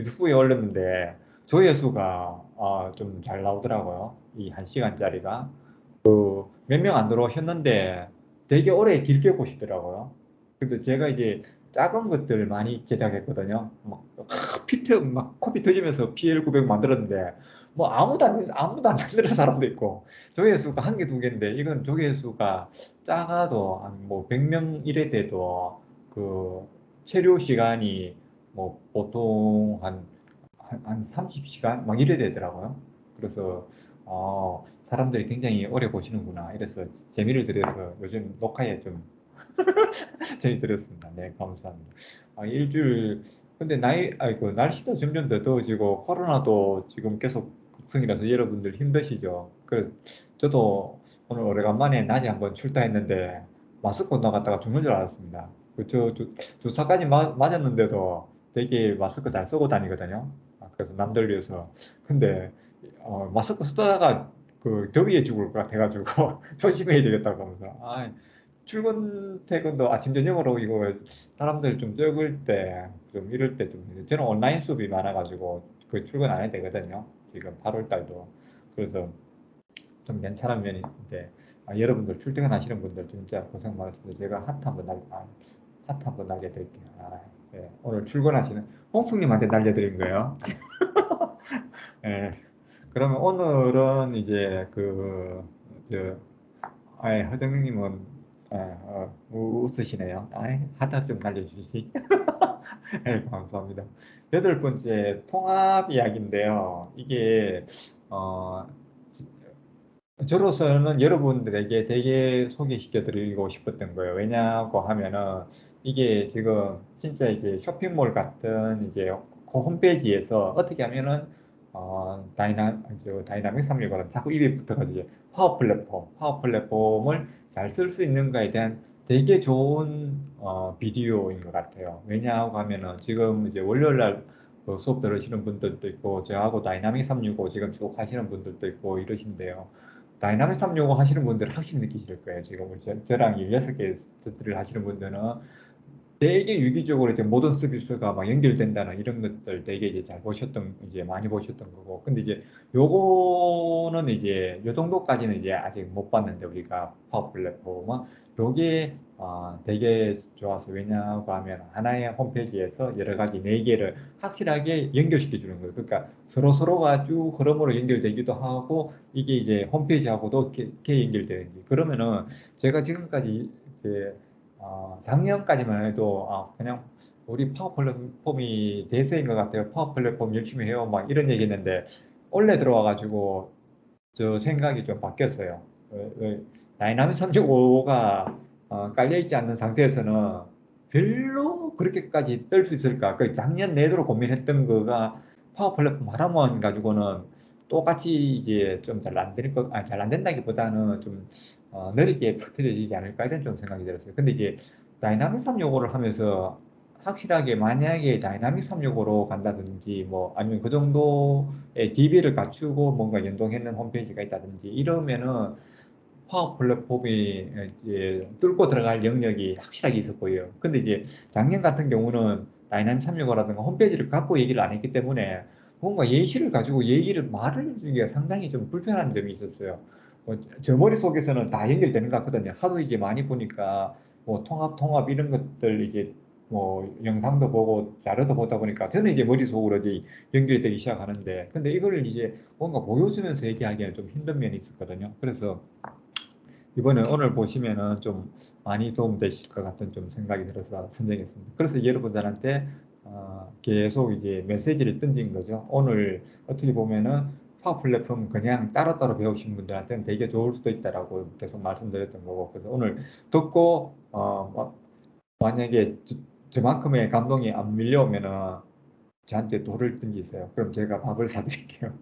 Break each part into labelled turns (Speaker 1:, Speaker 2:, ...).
Speaker 1: 유튜브에 올렸는데 조회수가 좀 잘 나오더라고요. 이 1시간짜리가. 몇 명 안 들어오셨는데 되게 오래 길게 보시더라고요. 근데 제가 이제 작은 것들 많이 제작했거든요. 막 코피 터지면서 PL900 만들었는데 뭐 아무도 안 만드는 사람도 있고 조회수가 한 개, 두 개인데 이건 조회수가 작아도 한 뭐 100명 이래 돼도 그 체류 시간이 뭐 보통 한 30시간 막 이래 되더라고요. 그래서 사람들이 굉장히 오래 보시는구나. 이래서 재미를 들여서 요즘 녹화에 좀 재미 들었습니다. 네, 감사합니다. 일주일, 근데 그 날씨도 점점 더 더워지고 코로나도 지금 계속 극성이라서 여러분들 힘드시죠? 저도 오늘 오래간만에 낮에 한번 출타했는데 마스크 나갔다가 죽는 줄 알았습니다. 주사까지 맞았는데도 되게 마스크 잘 쓰고 다니거든요. 그래서 남들 위해서. 근데 마스크 쓰다가 그 더위에 죽을 것 같아가지고 조심해야 되겠다고 하면서 출근 퇴근도 아침 저녁으로 이거 사람들 좀 적을 때 좀 이럴 때 좀 저는 온라인 수업이 많아가지고 그 출근 안 해도 되거든요. 지금 8월 달도. 그래서 좀 괜찮은 면인데 여러분들 출퇴근하시는 분들 진짜 고생 많으십니다. 제가 하트 한번 날려드릴게요. 예. 오늘 출근하시는 홍숙님한테 날려드린 거예요. 예. 그러면 오늘은 이제 저, 허정님은 웃으시네요. 하다 좀 날려주시지. 네, 감사합니다. 여덟 번째 통합 이야기인데요. 이게 어, 저로서는 여러분들에게 되게 소개시켜 드리고 싶었던 거예요. 왜냐고 하면은 이게 지금 진짜 이제 쇼핑몰 같은 이제 그 홈페이지에서 어떻게 하면은 다이나믹 365는 자꾸 입에 붙어가지고 파워 플랫폼을 잘 쓸 수 있는가에 대한 되게 좋은 비디오인 것 같아요. 왜냐하고 하면은 지금 이제 월요일 날 수업 들으시는 분들도 있고 저하고 다이나믹 365 지금 쭉 하시는 분들도 있고 이러신데요. 다이나믹 365 하시는 분들은 확실히 느끼실 거예요. 지금 저랑 16개 세트를 하시는 분들은 되게 유기적으로 이제 모든 서비스가 막 연결된다는 이런 것들 되게 이제 이제 많이 보셨던 거고. 근데 이제 요거는 이제 요 정도까지는 이제 아직 못 봤는데 우리가 파워 플랫폼은 요게 되게 좋아서 왜냐고 하면 하나의 홈페이지에서 여러 가지 네 개를 확실하게 연결시켜 주는 거예요. 그러니까 서로가 쭉 흐름으로 연결되기도 하고 이게 이제 홈페이지하고도 이렇게 연결되는지 그러면은 제가 지금까지 이제 작년까지만 해도 그냥 우리 파워 플랫폼이 대세인 것 같아요. 파워 플랫폼 열심히 해요. 막 이런 얘기 했는데 올해 들어와가지고 저 생각이 좀 바뀌었어요. 다이나믹 365가 깔려있지 않는 상태에서는 별로 그렇게까지 뜰 수 있을까? 그 작년 내도록 고민했던 거가 파워 플랫폼 하나만 가지고는 똑같이 이제 좀 잘 안 될 잘 안 된다기보다는 좀 느리게 퍼뜨려지지 않을까 이런 좀 생각이 들었어요. 근데 이제 다이나믹 365를 하면서 확실하게 만약에 다이나믹 365로 간다든지 뭐 아니면 그 정도의 DB를 갖추고 뭔가 연동했는 홈페이지가 있다든지 이러면은 파워 플랫폼이 이제 뚫고 들어갈 영역이 확실하게 있어 보여요. 근데 이제 작년 같은 경우는 다이나믹 365라든가 홈페이지를 갖고 얘기를 안 했기 때문에 뭔가 예시를 가지고 말을 해주기가 상당히 좀 불편한 점이 있었어요. 저 머릿속에서는 다 연결되는 것 같거든요. 하도 이제 많이 보니까 뭐 통합 이런 것들 이제 뭐 영상도 보고 자료도 보다 보니까 저는 이제 머릿속으로 이제 연결되기 시작하는데 근데 이걸 이제 뭔가 보여주면서 얘기하기에는 좀 힘든 면이 있었거든요. 그래서 이번에 오늘 보시면은 좀 많이 도움되실 것 같은 좀 생각이 들어서 선정했습니다. 그래서 여러분들한테 계속 이제 메시지를 던진 거죠. 오늘 어떻게 보면은 파워 플랫폼 그냥 따로따로 배우신 분들한테는 되게 좋을 수도 있다라고 계속 말씀드렸던 거고. 그래서 오늘 듣고 만약에 저만큼의 감동이 안 밀려오면은 저한테 돌을 던지세요. 그럼 제가 밥을 사드릴게요.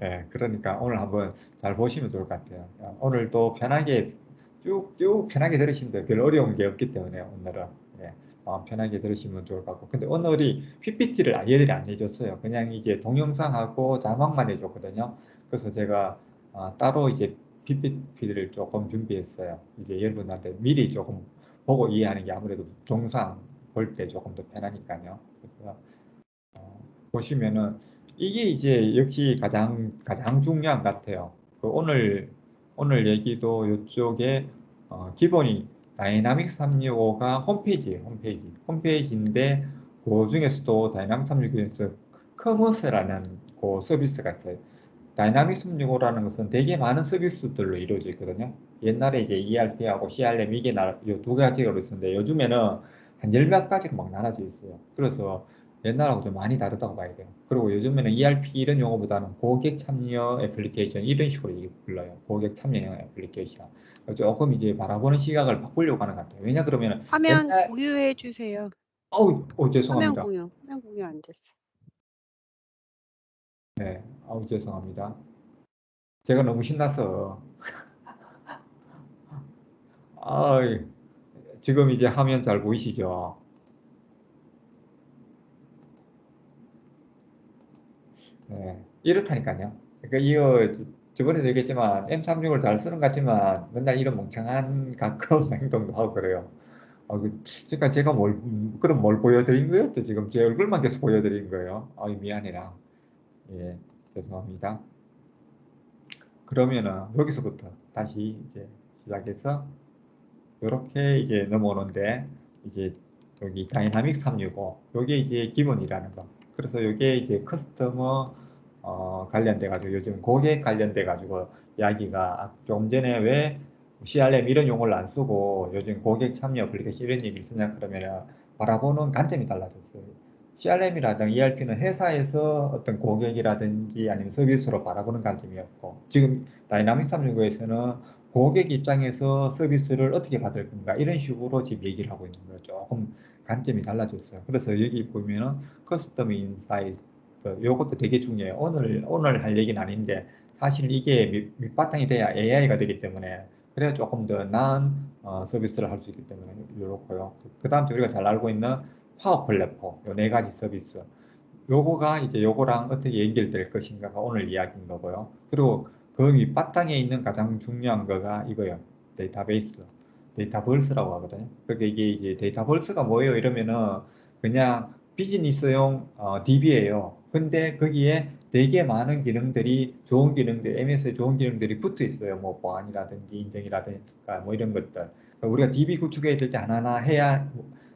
Speaker 1: 예, 그러니까 오늘 한번 잘 보시면 좋을 것 같아요. 오늘도 편하게 쭉쭉 편하게 들으시면 돼요. 별 어려운 게 없기 때문에 오늘은 예, 마음 편하게 들으시면 좋을 것 같고. 근데 오늘이 PPT를 얘들이 안 해줬어요. 그냥 이제 동영상하고 자막만 해줬거든요. 그래서 제가 따로 이제 PPT를 조금 준비했어요. 이제 여러분한테 미리 조금 보고 이해하는 게 아무래도 동상 볼 때 조금 더 편하니까요. 그래서 보시면은 이게 이제 역시 가장 중요한 것 같아요. 그 오늘 얘기도 이쪽에 기본이 다이나믹 365가 홈페이지인데 그 중에서도 다이나믹 365에서 커머스라는 그 서비스가 있어요. 다이나믹 365라는 것은 되게 많은 서비스들로 이루어져 있거든요. 옛날에 이제 ERP하고 CRM 이게 두 가지가 있었는데 요즘에는 한 열 몇 가지로 막 나눠져 있어요. 그래서 옛날하고 좀 많이 다르다고 봐야 돼요. 그리고 요즘에는 ERP 이런 용어보다는 고객 참여 애플리케이션 이런 식으로 불러요. 고객 참여형 애플리케이션. 조금 이제 바라보는 시각을 바꾸려고 하는 것 같아요. 왜냐 그러면
Speaker 2: 화면
Speaker 1: 옛날
Speaker 2: 공유해 주세요.
Speaker 1: 죄송합니다.
Speaker 2: 화면 공유 안 됐어.
Speaker 1: 네, 죄송합니다. 제가 너무 신나서 아, 지금 이제 화면 잘 보이시죠? 네, 이렇다니까요. 그러니까 이거 저번에도 얘기했지만 M36을 잘 쓰는 것 같지만 맨날 이런 멍청한 가끔 행동도 하고 그래요. 그러니까 제가 그럼 뭘 보여드린 거였죠? 지금 제 얼굴만 계속 보여드린 거예요. 미안해라. 예, 죄송합니다. 그러면은 여기서부터 다시 이제 시작해서 이렇게 이제 넘어오는데 이제 여기 다이나믹 365 요게 이제 기본이라는 거. 그래서 요게 이제 커스터머 관련돼 가지고 요즘 고객 관련돼 가지고 이야기가 조금 전에 왜 CRM 이런 용어를 안 쓰고 요즘 고객 참여 어플리케이션 이런 얘기를 쓰냐 그러면은 바라보는 관점이 달라졌어요. CRM이라든가 ERP는 회사에서 어떤 고객이라든지 아니면 서비스로 바라보는 관점이었고 지금 다이나믹 365에서는 고객 입장에서 서비스를 어떻게 받을 건가 이런 식으로 지금 얘기를 하고 있는 거예요. 조금 관점이 달라졌어요. 그래서 여기 보면은 커스텀 인사이트 요것도 되게 중요해요. 오늘 할 얘기는 아닌데 사실 이게 밑바탕이 돼야 AI가 되기 때문에 그래야 조금 더 나은 서비스를 할 수 있기 때문에 이렇고요. 그 다음 우리가 잘 알고 있는 파워 플랫폼 요 네 가지 서비스 요거가 이제 요거랑 어떻게 연결될 것인가가 오늘 이야기인 거고요. 그리고 그 밑바탕에 있는 가장 중요한 거가 이거예요. 데이터베이스. 데이터벌스라고 하거든요. 그러니까 이게 이제 데이터벌스가 뭐예요? 이러면은 그냥 비즈니스용 DB예요. 근데 거기에 되게 많은 기능들이 좋은 기능들, MS에 좋은 기능들이 붙어 있어요. 뭐 보안이라든지 인증이라든가 뭐 이런 것들. 그러니까 우리가 DB 구축해야 될 때 하나하나 해야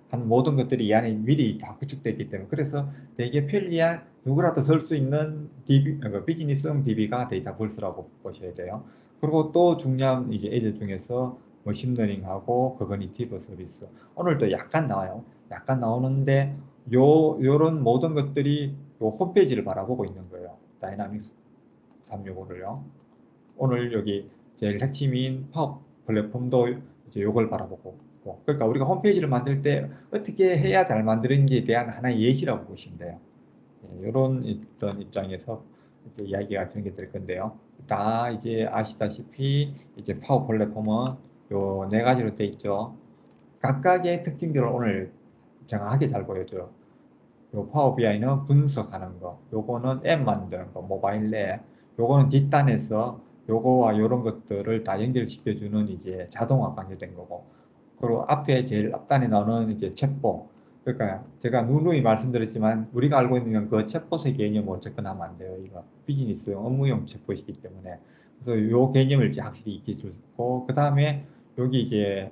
Speaker 1: 한 모든 것들이 이 안에 미리 다 구축되어 있기 때문에 그래서 되게 편리한 누구라도 쓸 수 있는 DB, 비즈니스용 DB가 데이터볼스라고 보셔야 돼요. 그리고 또 중요한 이제 애들 중에서 머신러닝하고 커그니티브 서비스. 오늘도 약간 나와요. 약간 나오는데 요런 모든 것들이 요 홈페이지를 바라보고 있는 거예요. 다이나믹스 365를요. 오늘 여기 제일 핵심인 파워 플랫폼도 이제 요걸 바라보고 있고. 그러니까 우리가 홈페이지를 만들 때 어떻게 해야 잘 만드는지에 대한 하나의 예시라고 보시면 돼요. 이런 어떤 입장에서 이제 이야기가 전개될 건데요. 다 이제 아시다시피 이제 파워 플랫폼은 요 네 가지로 돼 있죠. 각각의 특징들을 오늘 정확하게 잘 보여줘요. 요 파워 BI는 분석하는 거, 요거는 앱 만드는 거, 모바일 앱, 요거는 뒷단에서 요거와 요런 것들을 다 연결시켜주는 이제 자동화 관계된 거고, 그리고 앞에 제일 앞단에 나오는 이제 챗봇. 그러니까 제가 누누이 말씀드렸지만 우리가 알고 있는 그 챗봇의 개념을 접근하면 안 돼요. 이거 비즈니스용 업무용 챗봇이기 때문에. 그래서 요 개념을 이제 확실히 익힐 수 있고, 그 다음에 여기 이제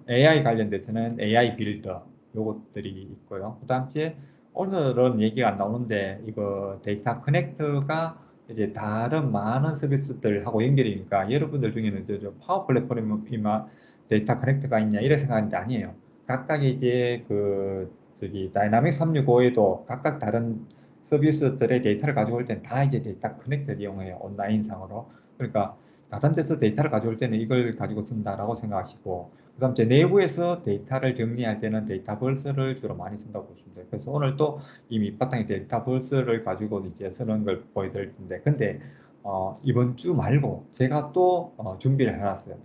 Speaker 1: AI 관련돼서는 AI 빌더 요것들이 있고요. 그 다음 주에 오늘은 얘기가 안 나오는데 이거 데이터 커넥터가 이제 다른 많은 서비스들하고 연결이니까 여러분들 중에는 저 파워 플랫폼이만 데이터 커넥터가 있냐 이래 생각하는데 아니에요. 각각의 이제 저기 다이나믹 365에도 각각 다른 서비스들의 데이터를 가져올 때는 다 이제 데이터 커넥터를 이용해요. 온라인상으로. 그러니까 다른 데서 데이터를 가져올 때는 이걸 가지고 쓴다라고 생각하시고 그다음 제 내부에서 데이터를 정리할 때는 데이터벌스를 주로 많이 쓴다고 보시면 돼요. 그래서 오늘 또 이 밑바탕에 데이터벌스를 가지고 이제 쓰는 걸 보여드릴 텐데 근데 이번 주 말고 제가 또 준비를 해놨어요.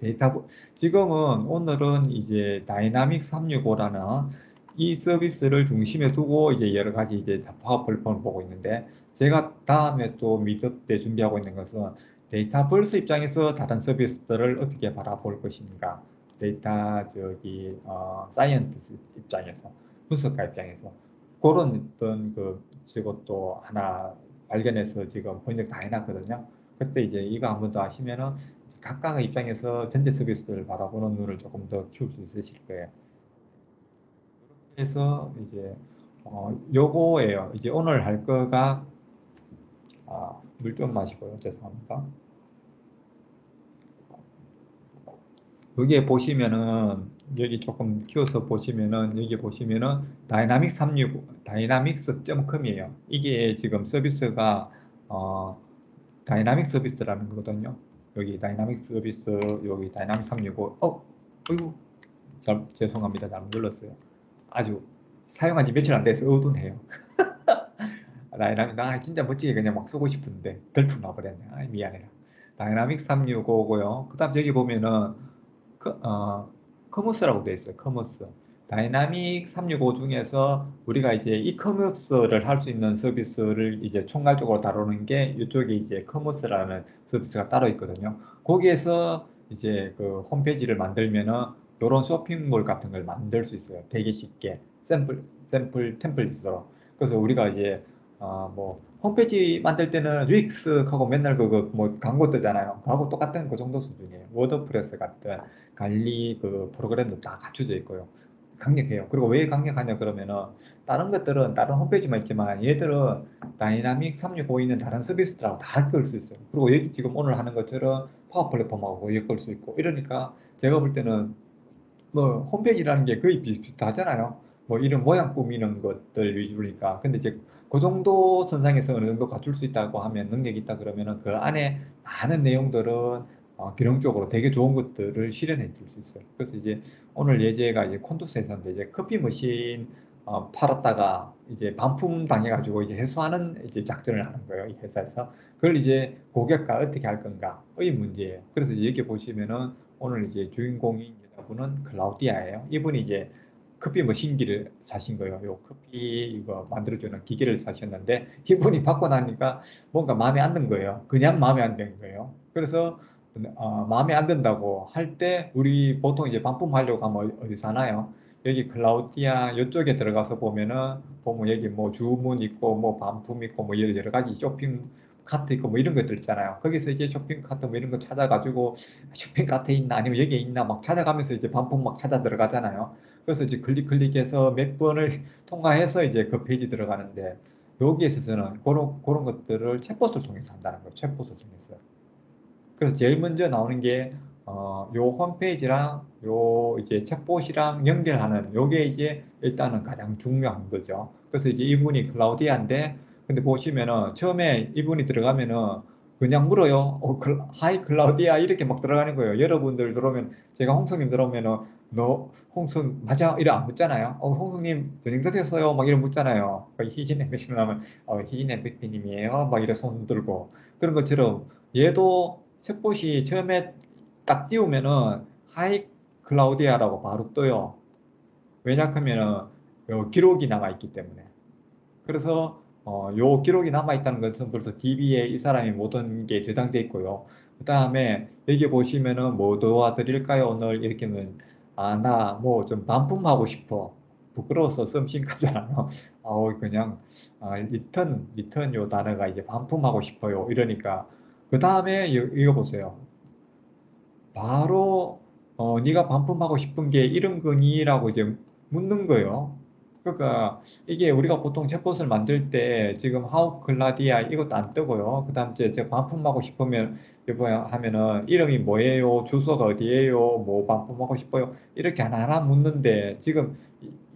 Speaker 1: 지금은 오늘은 이제 다이나믹 365라는 이 서비스를 중심에 두고 이제 여러 가지 이제 파워 플랫폼을 보고 있는데 제가 다음에 또 미드 때 준비하고 있는 것은 데이터 벌스 입장에서 다른 서비스들을 어떻게 바라볼 것인가 데이터 사이언티스트 입장에서 분석가 입장에서 그런 어떤 이것도 하나 발견해서 지금 번역 다 해놨거든요. 그때 이제 이거 한 번 더 하시면은 각각의 입장에서 전체 서비스를 바라보는 눈을 조금 더 키울 수 있으실 거예요. 그래서 이제 요거예요. 이제 오늘 할 거가 물 좀 마시고요. 죄송합니다. 여기에 보시면은 여기 조금 키워서 보시면은 여기 보시면은 다이나믹 365 다이나믹스.com이에요. 이게 지금 서비스가 어, 다이나믹 서비스라는 거거든요. 여기 다이나믹 서비스 여기 다이나믹 365 어이구 죄송합니다. 잘못 눌렀어요. 아주 사용한 지 며칠 안 돼서 의도네요. 나 진짜 멋지게 그냥 막 쓰고 싶은데 덜컥 나버렸네. 미안해라. 다이나믹 365고요. 그 다음 여기 보면은 커, 어, 커머스라고 되어 있어요. 커머스. 다이나믹 365 중에서 우리가 이제 이커머스를 할 수 있는 서비스를 이제 총괄적으로 다루는 게 이쪽에 이제 커머스라는 서비스가 따로 있거든요. 거기에서 이제 그 홈페이지를 만들면은 이런 쇼핑몰 같은 걸 만들 수 있어요. 되게 쉽게 샘플 템플릿으로. 그래서 우리가 이제 뭐 홈페이지 만들 때는 윅스하고 맨날 그거 뭐 광고 뜨잖아요. 그하고 똑같은 그 정도 수준이에요. 워드프레스 같은 관리 그 프로그램도 다 갖춰져 있고요. 강력해요. 그리고 왜 강력하냐 그러면은 다른 것들은 다른 홈페이지만 있지만 얘들은 다이나믹 365 있는 다른 서비스들하고 다 엮을 수 있어요. 그리고 여기 지금 오늘 하는 것처럼 파워 플랫폼하고 엮을 수 있고 이러니까 제가 볼 때는 뭐 홈페이지라는 게 거의 비슷비슷하잖아요. 뭐 이런 모양 꾸미는 것들 위주니까. 근데 이제 그 정도 선상에서 어느 정도 갖출 수 있다고 하면 능력이 있다 그러면은 그 안에 많은 내용들은 기능적으로 되게 좋은 것들을 실현해 줄 수 있어요. 그래서 이제 오늘 예제가 이제 콘도스에서인데 이제 커피 머신 팔았다가 이제 반품 당해가지고 이제 해소하는 이제 작전을 하는 거예요. 이 회사에서. 그걸 이제 고객과 어떻게 할 건가의 문제예요. 그래서 여기 보시면은 오늘 이제 주인공인 여자분은 클라우디아예요. 이분이 이제 커피 머신기를 사신 거예요. 요 커피 이거 만들어주는 기계를 사셨는데 이분이 받고 나니까 뭔가 마음에 안 든 거예요. 그냥 마음에 안 든 거예요. 그래서 마음에 안 든다고 할 때 우리 보통 이제 반품하려고 하면 어디 사나요? 여기 클라우디아 이쪽에 들어가서 보면 여기 뭐 주문 있고 뭐 반품 있고 뭐 여러 가지 쇼핑 카트 있고 뭐 이런 것들 있잖아요. 거기서 이제 쇼핑 카트 뭐 이런 거 찾아가지고 쇼핑 카트에 있나 아니면 여기에 있나 막 찾아가면서 이제 반품 막 찾아 들어가잖아요. 그래서 이제 클릭해서 몇 번을 통과해서 이제 그 페이지 들어가는데 여기에 있어서는 그런 것들을 챗봇을 통해서 한다는 거예요. 챗봇을 통해서. 그래서 제일 먼저 나오는 게, 요 홈페이지랑 요 이제 챗봇이랑 연결하는 요게 이제 일단은 가장 중요한 거죠. 그래서 이제 이분이 클라우디아인데, 근데 보시면은 처음에 이분이 들어가면은 그냥 물어요. 하이 클라우디아 이렇게 막 들어가는 거예요. 여러분들 들어오면, 제가 홍성님 들어오면은 너 홍성 맞아? 이래 안 묻잖아요. 홍성님 저녁 드셨어요? 막 이래 묻잖아요. 희진 엠베시로 나면 희진 엠베피님이에요. 막 이래 손 들고. 그런 것처럼 얘도 챗봇이 처음에 딱 띄우면은 하이 클라우디아라고 바로 떠요. 왜냐하면은 요 기록이 남아 있기 때문에. 그래서 요 기록이 남아 있다는 것은 벌써 DB에 이 사람이 모든 게 저장돼 있고요. 그 다음에 여기 보시면은 뭐 도와드릴까요? 오늘 이렇게는 나 뭐 좀 반품하고 싶어. 부끄러워서 썸씽하잖아요. 그냥 리턴 요 단어가 이제 반품하고 싶어요. 이러니까 그 다음에 이거 보세요. 바로 네가 반품하고 싶은 게 이런 거니라고 이제 묻는 거예요. 그러니까 이게 우리가 보통 챗봇을 만들 때 지금 하우 클라디아 이것도 안 뜨고요. 그다음 이제 제가 반품하고 싶으면 여보 하면은 이름이 뭐예요? 주소가 어디예요? 뭐 반품하고 싶어요? 이렇게 하나하나 묻는데 지금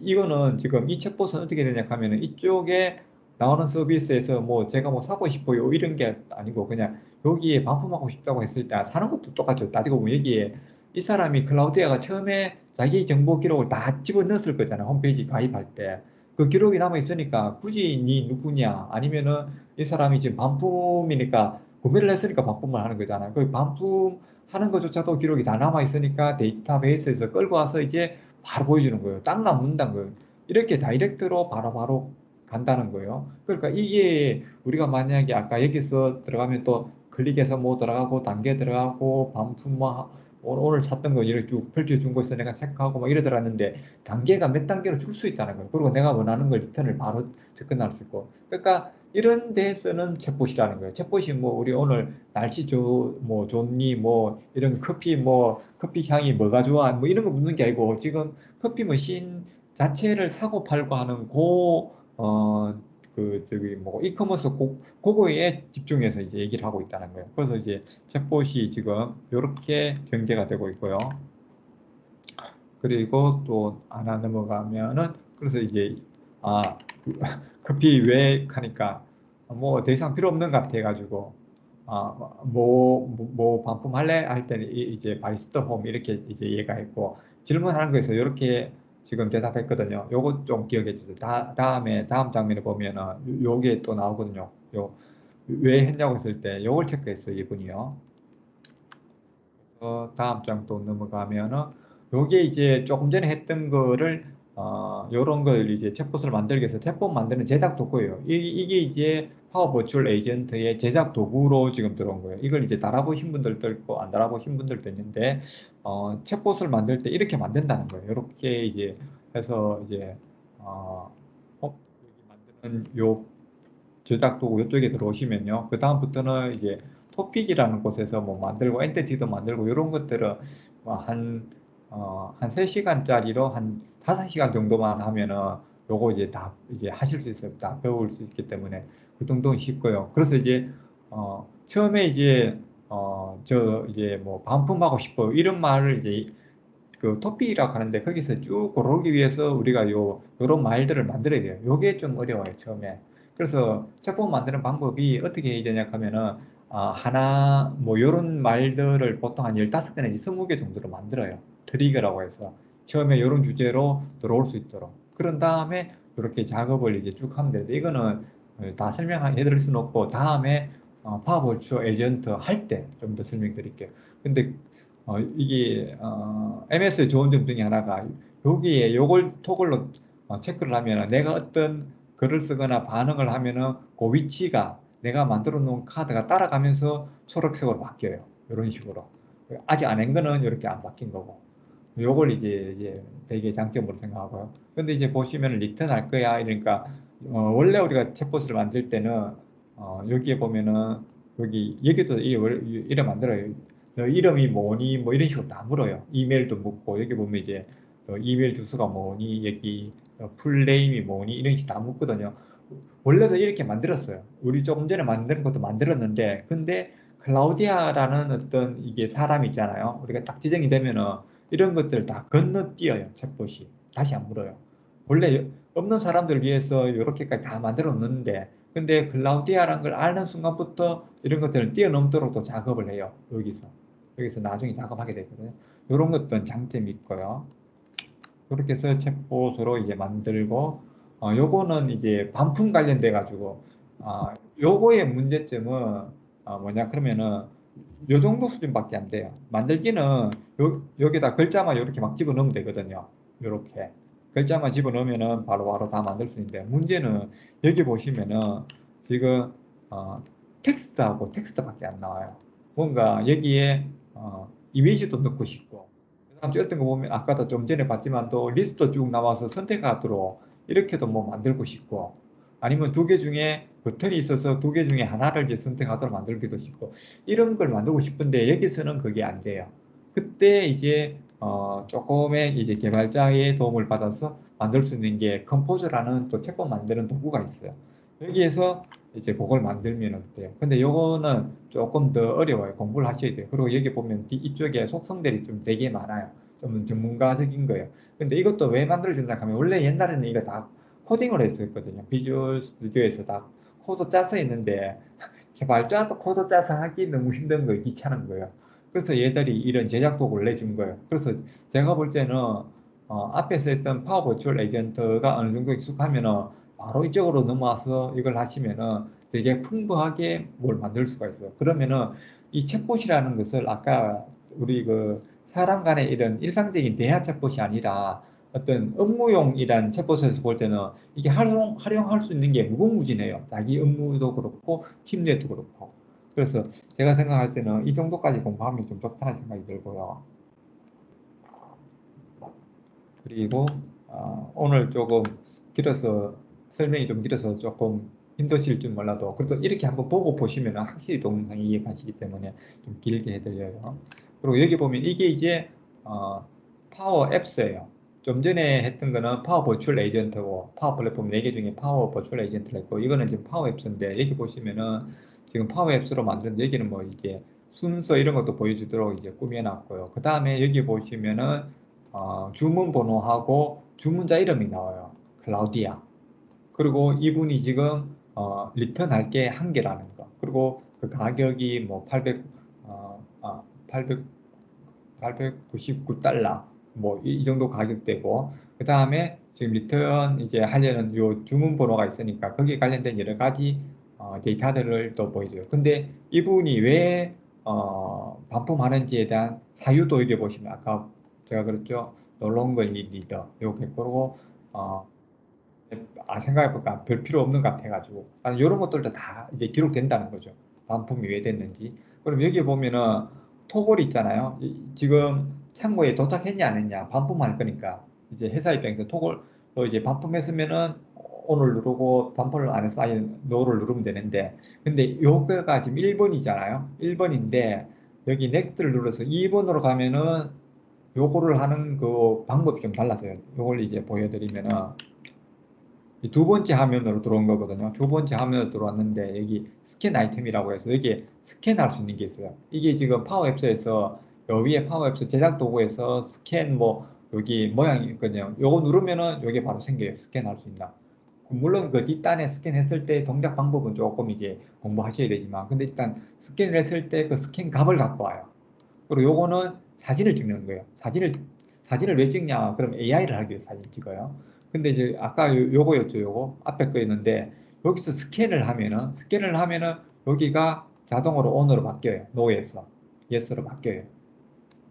Speaker 1: 이거는 지금 이 챗봇은 어떻게 되냐 하면은 이쪽에 나오는 서비스에서 뭐 제가 뭐 사고 싶어요 이런 게 아니고 그냥 여기에 반품하고 싶다고 했을 때 사는 것도 똑같죠. 따지고 보면 여기에 이 사람이 클라우디아가 처음에 자기 정보 기록을 다 집어넣었을 거잖아. 홈페이지 가입할 때. 그 기록이 남아 있으니까 굳이 니 누구냐 아니면은 이 사람이 지금 반품이니까 구매를 했으니까 반품을 하는 거잖아. 그 반품하는 것조차도 기록이 다 남아 있으니까 데이터베이스에서 끌고 와서 이제 바로 보여주는 거예요. 딴 거 안 묻는다는 거예요. 이렇게 다이렉트로 바로바로 간다는 거예요. 그러니까 이게 우리가 만약에 아까 여기서 들어가면 또 클릭해서 뭐 들어가고 단계 들어가고 반품 뭐 오늘 샀던 거 이렇게 쭉 펼쳐준 거 있어 내가 체크하고 막 이래 들었는데 단계가 몇 단계로 줄 수 있다는 거예요. 그리고 내가 원하는 걸 리턴을 바로 접근할 수 있고. 그러니까 이런 데서는 챗봇이라는 거예요. 챗봇이 뭐 우리 오늘 날씨 뭐 좋니 뭐 이런 커피 뭐 커피 향이 뭐가 좋아 뭐 이런 거 묻는 게 아니고 지금 커피 머신 자체를 사고 팔고 하는 저기 뭐 이커머스 그거에 집중해서 이제 얘기를 하고 있다는 거예요. 그래서 이제 챗봇이 지금 이렇게 전개가 되고 있고요. 그리고 또 하나 넘어가면은 그래서 이제 아 커피 왜 하니까 뭐 더 이상 필요 없는 것 같아가지고 뭐 반품할래 할 때는 이제 바리스타 홈 이렇게 이제 얘가 했고 질문하는 거에서 이렇게 지금 대답했거든요. 요거 좀 기억해 주세요. 다음 장면에 보면은 요게 또 나오거든요. 요 왜 했냐고 했을 때 요걸 체크했어요, 이분이요. 다음 장 또 넘어가면은 요게 이제 조금 전에 했던 거를 요런 걸 이제 챗봇을 만들기 위해서 챗봇 만드는 제작 도구예요. 이게 이제 파워 버추얼 에이전트의 제작 도구로 지금 들어온 거예요. 이걸 이제 달아보신 분들도 있고 안 달아보신 분들도 있는데 챗봇을 만들 때 이렇게 만든다는 거예요. 이렇게 이제 해서 이제 여기 만드는 요 제작 도구 이쪽에 들어오시면요. 그 다음부터는 이제 토픽이라는 곳에서 뭐 만들고 엔티티도 만들고 이런 것들은 한 3시간짜리로 한 5시간 정도만 하면은 요거 이제 다 이제 하실 수 있어요. 다 배울 수 있기 때문에 그 정도는 쉽고요. 그래서 이제 처음에 이제 저 이제 뭐 반품하고 싶어요. 이런 말을 이제 그 토픽이라고 하는데 거기서 쭉 고르기 위해서 우리가 요런 말들을 만들어야 돼요. 요게 좀 어려워요, 처음에. 그래서 챗폼 만드는 방법이 어떻게 해야 되냐 하면은 하나 뭐 요런 말들을 보통 한 15개 내지 20개 정도로 만들어요. 트리거라고 해서 처음에 요런 주제로 들어올 수 있도록. 그런 다음에 이렇게 작업을 이제 쭉 하면 되는데 이거는 다 설명해 드릴 수는 없고 다음에 파워버추어 에이전트 할 때 좀 더 설명드릴게요. 근데 이게 MS의 좋은 점 중에 하나가 여기에 요걸 토글로 체크를 하면 내가 어떤 글을 쓰거나 반응을 하면은 그 위치가 내가 만들어 놓은 카드가 따라가면서 초록색으로 바뀌어요. 이런 식으로. 아직 안 한 거는 이렇게 안 바뀐 거고. 요걸 이제 되게 장점으로 생각하고요. 근데 이제 보시면 리턴 할 거야. 이러니까 원래 우리가 챗봇을 만들 때는 여기에 보면은 여기도 이래 만들어요. 너 이름이 뭐니? 뭐 이런 식으로 다 물어요. 이메일도 묻고 여기 보면 이제 이메일 주소가 뭐니? 여기 풀네임이 뭐니? 이런 식다 묻거든요. 원래도 이렇게 만들었어요. 우리 조금 전에 만드는 것도 만들었는데 근데 클라우디아라는 어떤 이게 사람이 있잖아요. 우리가 딱 지정이 되면은 이런 것들을 다 건너뛰어요. 챗봇이. 다시 안 물어요. 원래 없는 사람들을 위해서 이렇게까지 다 만들어 놓는데 근데 클라우디아라는 걸 아는 순간부터 이런 것들을 뛰어넘도록 또 작업을 해요. 여기서 나중에 작업하게 되거든요. 이런 것들은 장점이 있고요. 그렇게 해서 챗봇으로 이제 만들고 요거는 이제 반품 관련돼 가지고 요거의 문제점은 뭐냐 그러면은 요 정도 수준밖에 안 돼요. 만들기는 여기다 글자만 이렇게 막 집어넣으면 되거든요. 이렇게 글자만 집어넣으면은 바로바로 다 만들 수 있는데 문제는 여기 보시면은 지금 어, 텍스트하고 텍스트밖에 안 나와요. 뭔가 여기에 이미지도 넣고 싶고 그다음 어떤 거 보면 아까도 좀 전에 봤지만 또 리스트 쭉 나와서 선택하도록 이렇게도 뭐 만들고 싶고 아니면 두 개 중에 버튼이 있어서 두 개 중에 하나를 이제 선택하도록 만들기도 싶고 이런 걸 만들고 싶은데 여기서는 그게 안 돼요. 그때 이제 조금의 이제 개발자의 도움을 받아서 만들 수 있는 게 컴포저라는 또 챗봇 만드는 도구가 있어요. 여기에서 이제 그걸 만들면 돼요. 근데 요거는 조금 더 어려워요. 공부를 하셔야 돼요. 그리고 여기 보면 이쪽에 속성들이 좀 되게 많아요. 좀 전문가적인 거예요. 근데 이것도 왜 만들어준다 하면 원래 옛날에는 이거 다 코딩을 했었거든요. 비주얼 스튜디오에서 다 코드 짜서 했는데 개발자도 코드 짜서 하기 너무 힘든 거예요. 귀찮은 거예요. 그래서 얘들이 이런 제작 도구를 내준 거예요. 그래서 제가 볼 때는 앞에서 했던 파워 버추얼 에이전트가 어느 정도 익숙하면은 바로 이쪽으로 넘어와서 이걸 하시면은 되게 풍부하게 뭘 만들 수가 있어요. 그러면은 이 챗봇이라는 것을 아까 우리 그 사람 간의 이런 일상적인 대화 챗봇이 아니라 어떤 업무용이란 챗봇에서 볼 때는 이게 활용할 수 있는 게 무궁무진해요. 자기 업무도 그렇고 팀 내도 그렇고. 그래서 제가 생각할 때는 이 정도까지 공부하면 좀 좋다는 생각이 들고요. 그리고 오늘 조금 길어서 설명이 좀 길어서 조금 힘드실 줄 몰라도 그래도 이렇게 한번 보고 보시면 확실히 동영상 이해가시기 때문에 좀 길게 해드려요. 그리고 여기 보면 이게 이제 파워 앱스예요. 좀 전에 했던 거는 파워 버추얼 에이전트고 파워 플랫폼 4개 중에 파워 버추얼 에이전트가 있고 이거는 지금 파워 앱스인데 여기 보시면은 지금 파워 앱스로 만든 여기는 뭐 이게 순서 이런 것도 보여주도록 이제 꾸며놨고요. 그 다음에 여기 보시면은 주문 번호하고 주문자 이름이 나와요. 클라우디아. 그리고 이분이 지금 리턴할 게 한 개라는 거. 그리고 그 가격이 뭐 800, 899달러. 뭐 이 정도 가격대고. 그 다음에 지금 리턴 이제 하려는 요 주문 번호가 있으니까 거기에 관련된 여러 가지 데이터들을 또 보여줘요. 근데 이분이 왜 반품하는지에 대한 사유도 여기 보시면 아까 제가 그랬죠. 놀러온 걸 리더. 요게 그리고 어, 생각해보니까 별 필요 없는 것 같아가지고. 이런 것들도 다 이제 기록된다는 거죠. 반품이 왜 됐는지. 그럼 여기 보면은 토글이 있잖아요. 지금 창고에 도착했냐 안 했냐. 반품할 거니까. 이제 회사 입장에서 토글로 이제 반품했으면은 오늘 누르고 반품을 안 해서 아예 노를 누르면 되는데. 근데 요거가 지금 1번이잖아요. 1번인데 여기 넥스트를 눌러서 2번으로 가면은 요거를 하는 그 방법이 좀 달라져요. 요걸 이제 보여드리면은 이두 번째 화면으로 들어온 거거든요. 두 번째 화면으로 들어왔는데 여기 스캔 아이템이라고 해서 여기에 스캔할 수 있는 게 있어요. 이게 지금 파워 앱스에서 요 위에 파워 앱스 제작 도구에서 스캔 뭐 여기 모양이 있거든요. 요거 누르면은 요게 바로 생겨요. 스캔할 수 있나. 물론 그 뒷단에 스캔했을 때 동작 방법은 조금 이제 공부하셔야 되지만 근데 일단 스캔을 했을 때 그 스캔 값을 갖고 와요. 그리고 요거는 사진을 찍는 거예요. 사진을 왜 찍냐? 그럼 AI를 하기 위해서 사진 찍어요. 근데 이제 아까 요거였죠, 요거. 앞에 거였는데, 여기서 스캔을 하면은 여기가 자동으로 ON으로 바뀌어요. NO에서. YES로 바뀌어요.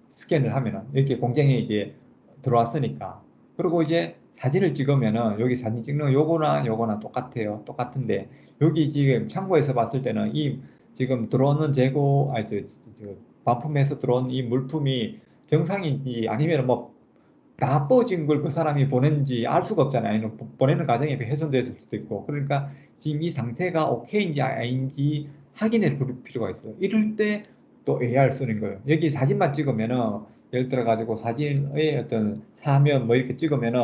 Speaker 1: 스캔을 하면은. 이렇게 공장에 이제 들어왔으니까. 그리고 이제 사진을 찍으면은 여기 사진 찍는 요거나 요거나 똑같아요. 똑같은데, 여기 지금 창고에서 봤을 때는 이 지금 들어오는 재고, 반품해서 들어온 이 물품이 정상인지 아니면 뭐 나빠진 걸 그 사람이 보낸지 알 수가 없잖아요. 아니면 보내는 과정에 훼손됐을 수도 있고. 그러니까 지금 이 상태가 오케이인지 아닌지 확인해 볼 필요가 있어요. 이럴 때 또 AR 쓰는 거예요. 여기 사진만 찍으면은 예를 들어 가지고 사진의 어떤 사면 뭐 이렇게 찍으면은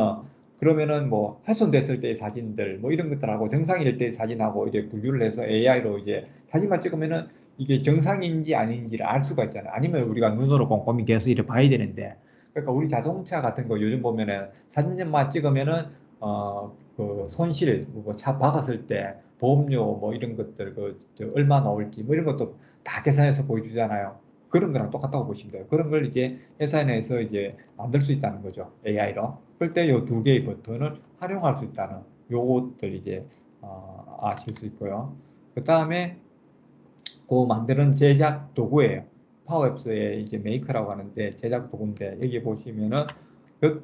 Speaker 1: 그러면은 뭐 훼손됐을 때의 사진들 뭐 이런 것들하고 정상일 때의 사진하고 이제 분류를 해서 AI로 이제 사진만 찍으면은 이게 정상인지 아닌지를 알 수가 있잖아요. 아니면 우리가 눈으로 꼼꼼히 계속 이렇게 봐야 되는데 그러니까 우리 자동차 같은 거 요즘 보면은 사진만 찍으면은 그 손실 뭐 차 박았을 때 보험료 뭐 이런 것들 그저 얼마 나올지 뭐 이런 것도 다 계산해서 보여주잖아요. 그런 거랑 똑같다고 보시면 돼요. 그런 걸 이제 회사 내에서 이제 만들 수 있다는 거죠. AI로. 그럴 때 요 두 개의 버튼을 활용할 수 있다는 요것들 이제 아실 수 있고요. 그 다음에 그 만드는 제작 도구예요. 파워앱스의 이제 메이커라고 하는데 제작 도구인데 여기 보시면은 여,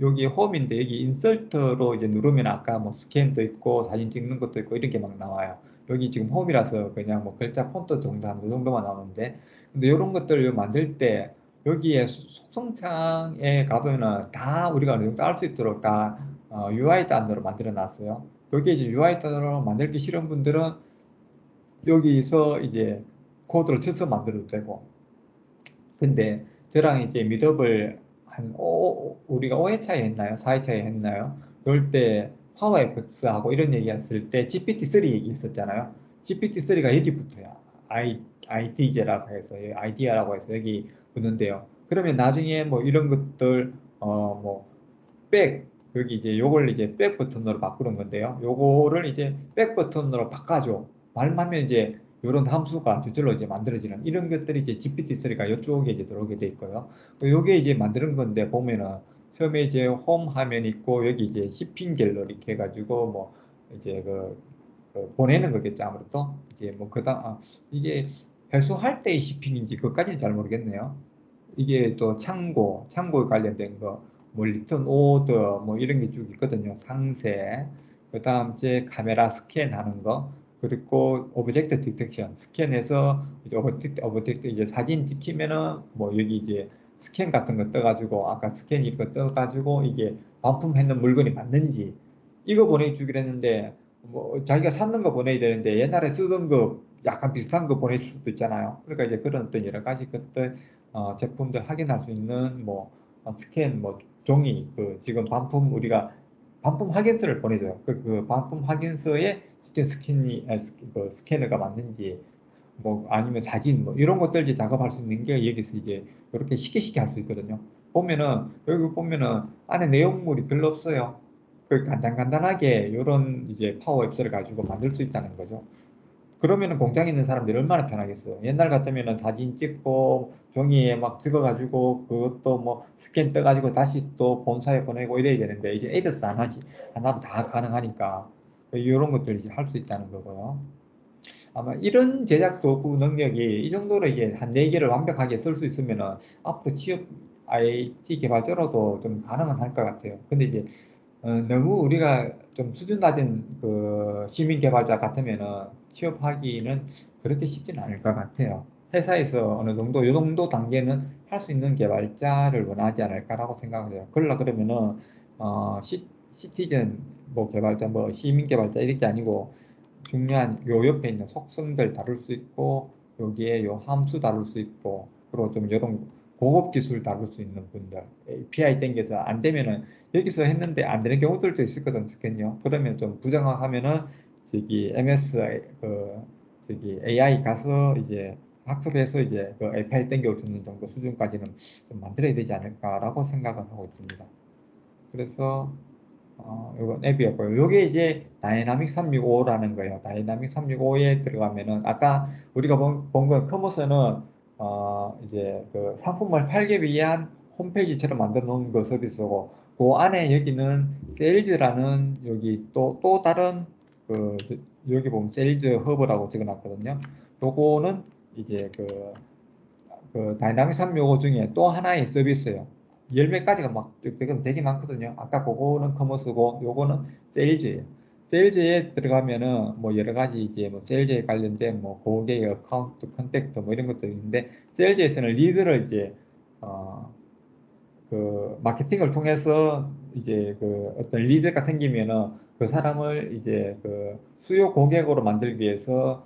Speaker 1: 여기 홈인데 여기 인설트로 이제 누르면 아까 뭐 스캔도 있고 사진 찍는 것도 있고 이런 게 막 나와요. 여기 지금 홈이라서 그냥 뭐 글자 폰트 정도 한 이 정도만 나오는데 근데 이런 것들 만들 때 여기에 속성창에 가보면은 다 우리가 어느 정도 알 수 있도록 다 UI 단으로 만들어 놨어요. 여기 이제 UI 단으로 만들기 싫은 분들은 여기서 이제 코드를 쳐서 만들어도 되고 근데 저랑 이제 미드업을 우리가 5회차에 했나요? 4회차에 했나요? 그럴 때 파워 FX하고 이런 얘기 했을 때 GPT-3 얘기했었잖아요. GPT-3가 여기 붙어요. ID제라고 해서, 아이디어라고 해서 여기 붙는데요. 그러면 나중에 뭐 이런 것들, 뭐, 여기 이제 요걸 이제 백 버튼으로 바꾸는 건데요. 요거를 이제 백 버튼으로 바꿔줘. 말만 하면 이제 이런 함수가 저절로 이제 만들어지는 이런 것들이 이제 GPT-3가 이쪽에 이제 들어오게 돼 있고요. 요게 이제 만드는 건데 보면은 처음에 이제 홈 화면 있고 여기 이제 쇼핑 갤러리 이렇게 해가지고 뭐 이제 그 보내는 거겠죠 아무래도 이제 뭐 그다음 이게 회수할 때의 쇼핑인지 그것까지는 잘 모르겠네요. 이게 또 창고에 관련된 거, 뭐 리턴 오더 뭐 이런 게 쭉 있거든요. 상세, 그다음 이제 카메라 스캔하는 거, 그리고 오브젝트 디텍션 스캔해서 이제 오브젝트 이제 사진 찍히면은 뭐 여기 이제 스캔 같은 거 떠가지고 아까 스캔 이거 떠가지고 이게 반품했는 물건이 맞는지 이거 보내주기로 했는데 뭐 자기가 샀는 거 보내야 되는데 옛날에 쓰던 거 약간 비슷한 거 보내줄 수도 있잖아요. 그러니까 이제 그런 어떤 여러 가지 것들 제품들 확인할 수 있는 뭐 스캔 뭐 종이 그 지금 반품 우리가 반품 확인서를 보내줘요. 그 반품 확인서에 그 스캐너가 맞는지 뭐 아니면 사진 뭐 이런 것들 이제 작업할 수 있는 게 여기서 이제 이렇게 쉽게 할 수 있거든요. 보면은 여기 보면은 안에 내용물이 별로 없어요. 그 간단하게 이런 이제 파워 앱스를 가지고 만들 수 있다는 거죠. 그러면은 공장에 있는 사람들이 얼마나 편하겠어요. 옛날 같으면은 사진 찍고 종이에 막 찍어가지고 그것도 뭐 스캔 떠가지고 다시 또 본사에 보내고 이래야 되는데 이제 에이더스 안 하지. 하나로 다 가능하니까 이런 것들 이제 할 수 있다는 거고요. 아마 이런 제작 도구 능력이 이 정도로 이제 한 4개를 완벽하게 쓸 수 있으면은 앞으로 취업 IT 개발자로도 좀 가능은 할 것 같아요. 근데 이제 너무 우리가 좀 수준 낮은 그 시민 개발자 같으면은 취업하기는 그렇게 쉽지는 않을 것 같아요. 회사에서 어느 정도, 요 정도 단계는 할 수 있는 개발자를 원하지 않을까라고 생각을 해요. 그러면은, 시티즌 뭐 개발자, 뭐 시민 개발자 이렇게 아니고 중요한 요 옆에 있는 속성들 다룰 수 있고, 여기에 요 함수 다룰 수 있고, 그리고 좀 이런 고급 기술 다룰 수 있는 분들, API 땡겨서 안 되면은 여기서 했는데 안 되는 경우들도 있거든요. 그러면 좀 부정하면은 저기 MS 그 저기 AI 가서 이제 학습해서 이제 그 API 땡겨 주는 정도 수준까지는 좀 만들어야 되지 않을까라고 생각을 하고 있습니다. 그래서 이건 앱이었고요. 요게 이제 다이나믹 365라는 거예요. 다이나믹 365에 들어가면은 아까 우리가 본건 커머스는 이제 그 상품을 팔기 위한 홈페이지처럼 만들어 놓은 그 서비스고 그 안에 여기는 세일즈라는 여기 또 다른 여기 보면 세일즈 허브라고 적어놨거든요. 요거는 이제 그 다이나믹 365 중에 또 하나의 서비스예요. 열 몇 가지가 막 되게 많거든요. 아까 그거는 커머스고 요거는 세일즈예요. 세일즈에 들어가면은 뭐 여러 가지 이제 뭐 세일즈에 관련된 뭐 고객 어카운트, 컨택트 뭐 이런 것도 있는데 세일즈에서는 리드를 이제 어, 그 마케팅을 통해서 이제 그 어떤 리드가 생기면은 그 사람을 이제 그 수요 고객으로 만들기 위해서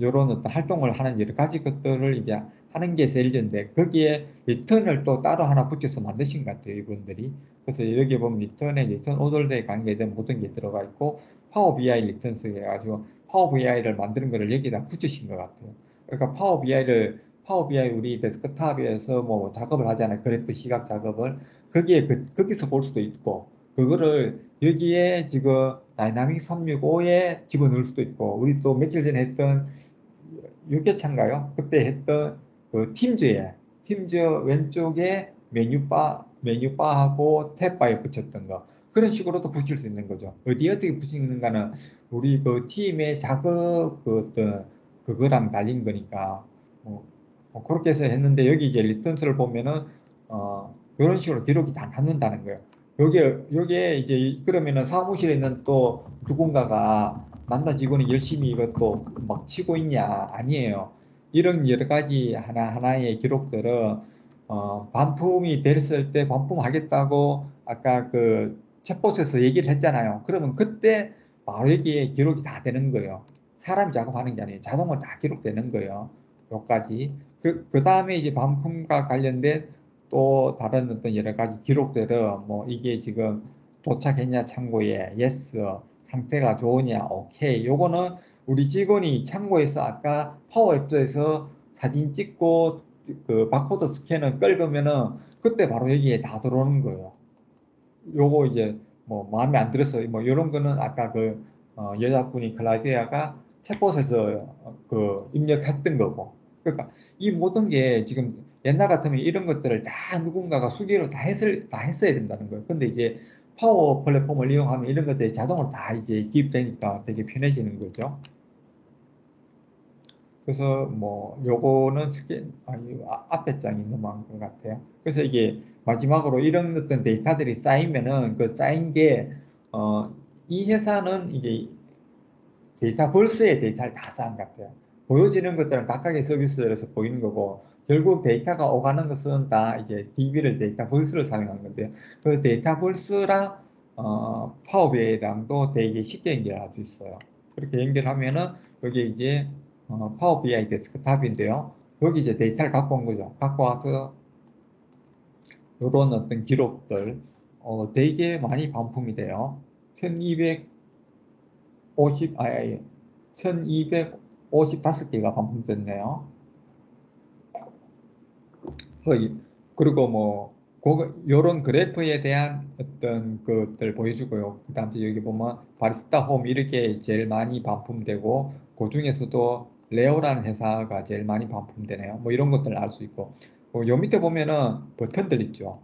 Speaker 1: 요런 어떤 활동을 하는 여러 가지 것들을 이제 하는 게 세일즈인데 거기에 리턴을 또 따로 하나 붙여서 만드신 것 같아요 이분들이. 그래서 여기 보면 리턴에 리턴 오더에 관계된 모든 게 들어가 있고 파워 BI 리턴스 해가지고 파워 BI를 만드는 거를 여기다 붙이신 것 같아요. 그러니까 파워 BI 우리 데스크탑에서 뭐 작업을 하잖아요. 그래프 시각 작업을. 거기에, 거기서 볼 수도 있고, 그거를 여기에 지금 다이나믹 365에 집어넣을 수도 있고, 우리 또 며칠 전에 했던 6개차인가요? 그때 했던 그 팀즈 왼쪽에 메뉴바하고 탭바에 붙였던 거. 그런 식으로도 붙일 수 있는 거죠. 어디에 어떻게 붙이는가는 우리 그 팀의 작업 그 어떤 그거랑 달린 거니까. 뭐, 그렇게 해서 했는데 여기 이제 리턴스를 보면은 이런 식으로 기록이 다 남는다는 거예요. 여기에 이제 그러면은 사무실에 있는 또 누군가가 남자 직원이 열심히 이것도 막 치고 있냐? 아니에요. 이런 여러 가지 하나하나의 기록들은 반품이 됐을 때 반품하겠다고 아까 그 챗봇에서 얘기를 했잖아요. 그러면 그때 바로 여기에 기록이 다 되는 거예요. 사람이 작업하는 게 아니에요. 자동으로 다 기록되는 거예요. 여기까지. 그 다음에 이제 반품과 관련된 또 다른 어떤 여러 가지 기록들은 뭐 이게 지금 도착했냐 창고에 yes 상태가 좋으냐 오케이 요거는 우리 직원이 창고에서 아까 파워앱에서 사진 찍고 그 바코드 스캐너 끌으면은 그때 바로 여기에 다 들어오는 거예요. 요거 이제 뭐 마음에 안 들었어 뭐 이런 거는 아까 그 여자분이 클라우디아가 챗봇에서 그 입력했던 거고 그러니까 이 모든 게 지금 옛날 같으면 이런 것들을 다 누군가가 수기로 다 했어야 된다는 거예요. 근데 이제 파워 플랫폼을 이용하면 이런 것들이 자동으로 다 이제 기입되니까 되게 편해지는 거죠. 그래서 뭐 요거는 앞에 장이 넘어간 것 같아요. 그래서 이게 마지막으로 이런 어떤 데이터들이 쌓이면은 그 쌓인 게 이 회사는 이제 데이터 벌스의 데이터를 다 쌓은 것 같아요. 보여지는 것들은 각각의 서비스에서 보이는 거고 결국 데이터가 오가는 것은 다 이제 DB를 데이터 볼스를 사용하는 건데요. 그 데이터 볼스랑 파워 BI랑도 되게 쉽게 연결할 수 있어요. 그렇게 연결하면은 여기 이제 파워 BI 데스크탑인데요. 여기 이제 데이터를 갖고 온 거죠. 갖고 와서 이런 어떤 기록들 되게 많이 반품이 돼요. 1250, 아니, 1255개가 반품됐네요. 거의. 그리고 뭐 요런 그래프에 대한 어떤 것들 보여주고요. 그다음 여기 보면 바리스타 홈 이렇게 제일 많이 반품되고 그 중에서도 레오라는 회사가 제일 많이 반품되네요. 뭐 이런 것들을 알 수 있고 요 밑에 보면은 버튼들 있죠.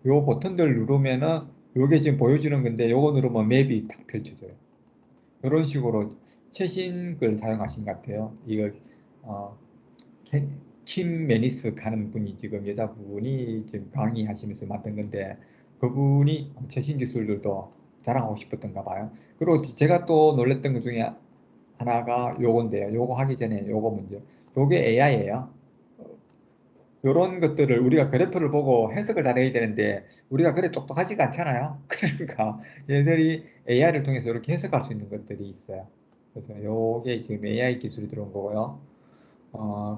Speaker 1: 요 버튼들 누르면은 요게 지금 보여주는 건데 요거 누르면 맵이 딱 펼쳐져요. 이런 식으로 최신 걸 사용하신 것 같아요. 이거 어, 킴 매니스 가는 분이 지금 여자분이 지금 강의하시면서 만든 건데 그분이 최신 기술들도 자랑하고 싶었던가 봐요. 그리고 제가 또 놀랬던 것 중에 하나가 요건데요. 요거 하기 전에 요거 먼저. 요게 AI예요. 요런 것들을 우리가 그래프를 보고 해석을 잘해야 되는데 우리가 그래 똑똑하지가 않잖아요. 그러니까 얘들이 AI를 통해서 이렇게 해석할 수 있는 것들이 있어요. 그래서 요게 지금 AI 기술이 들어온 거고요.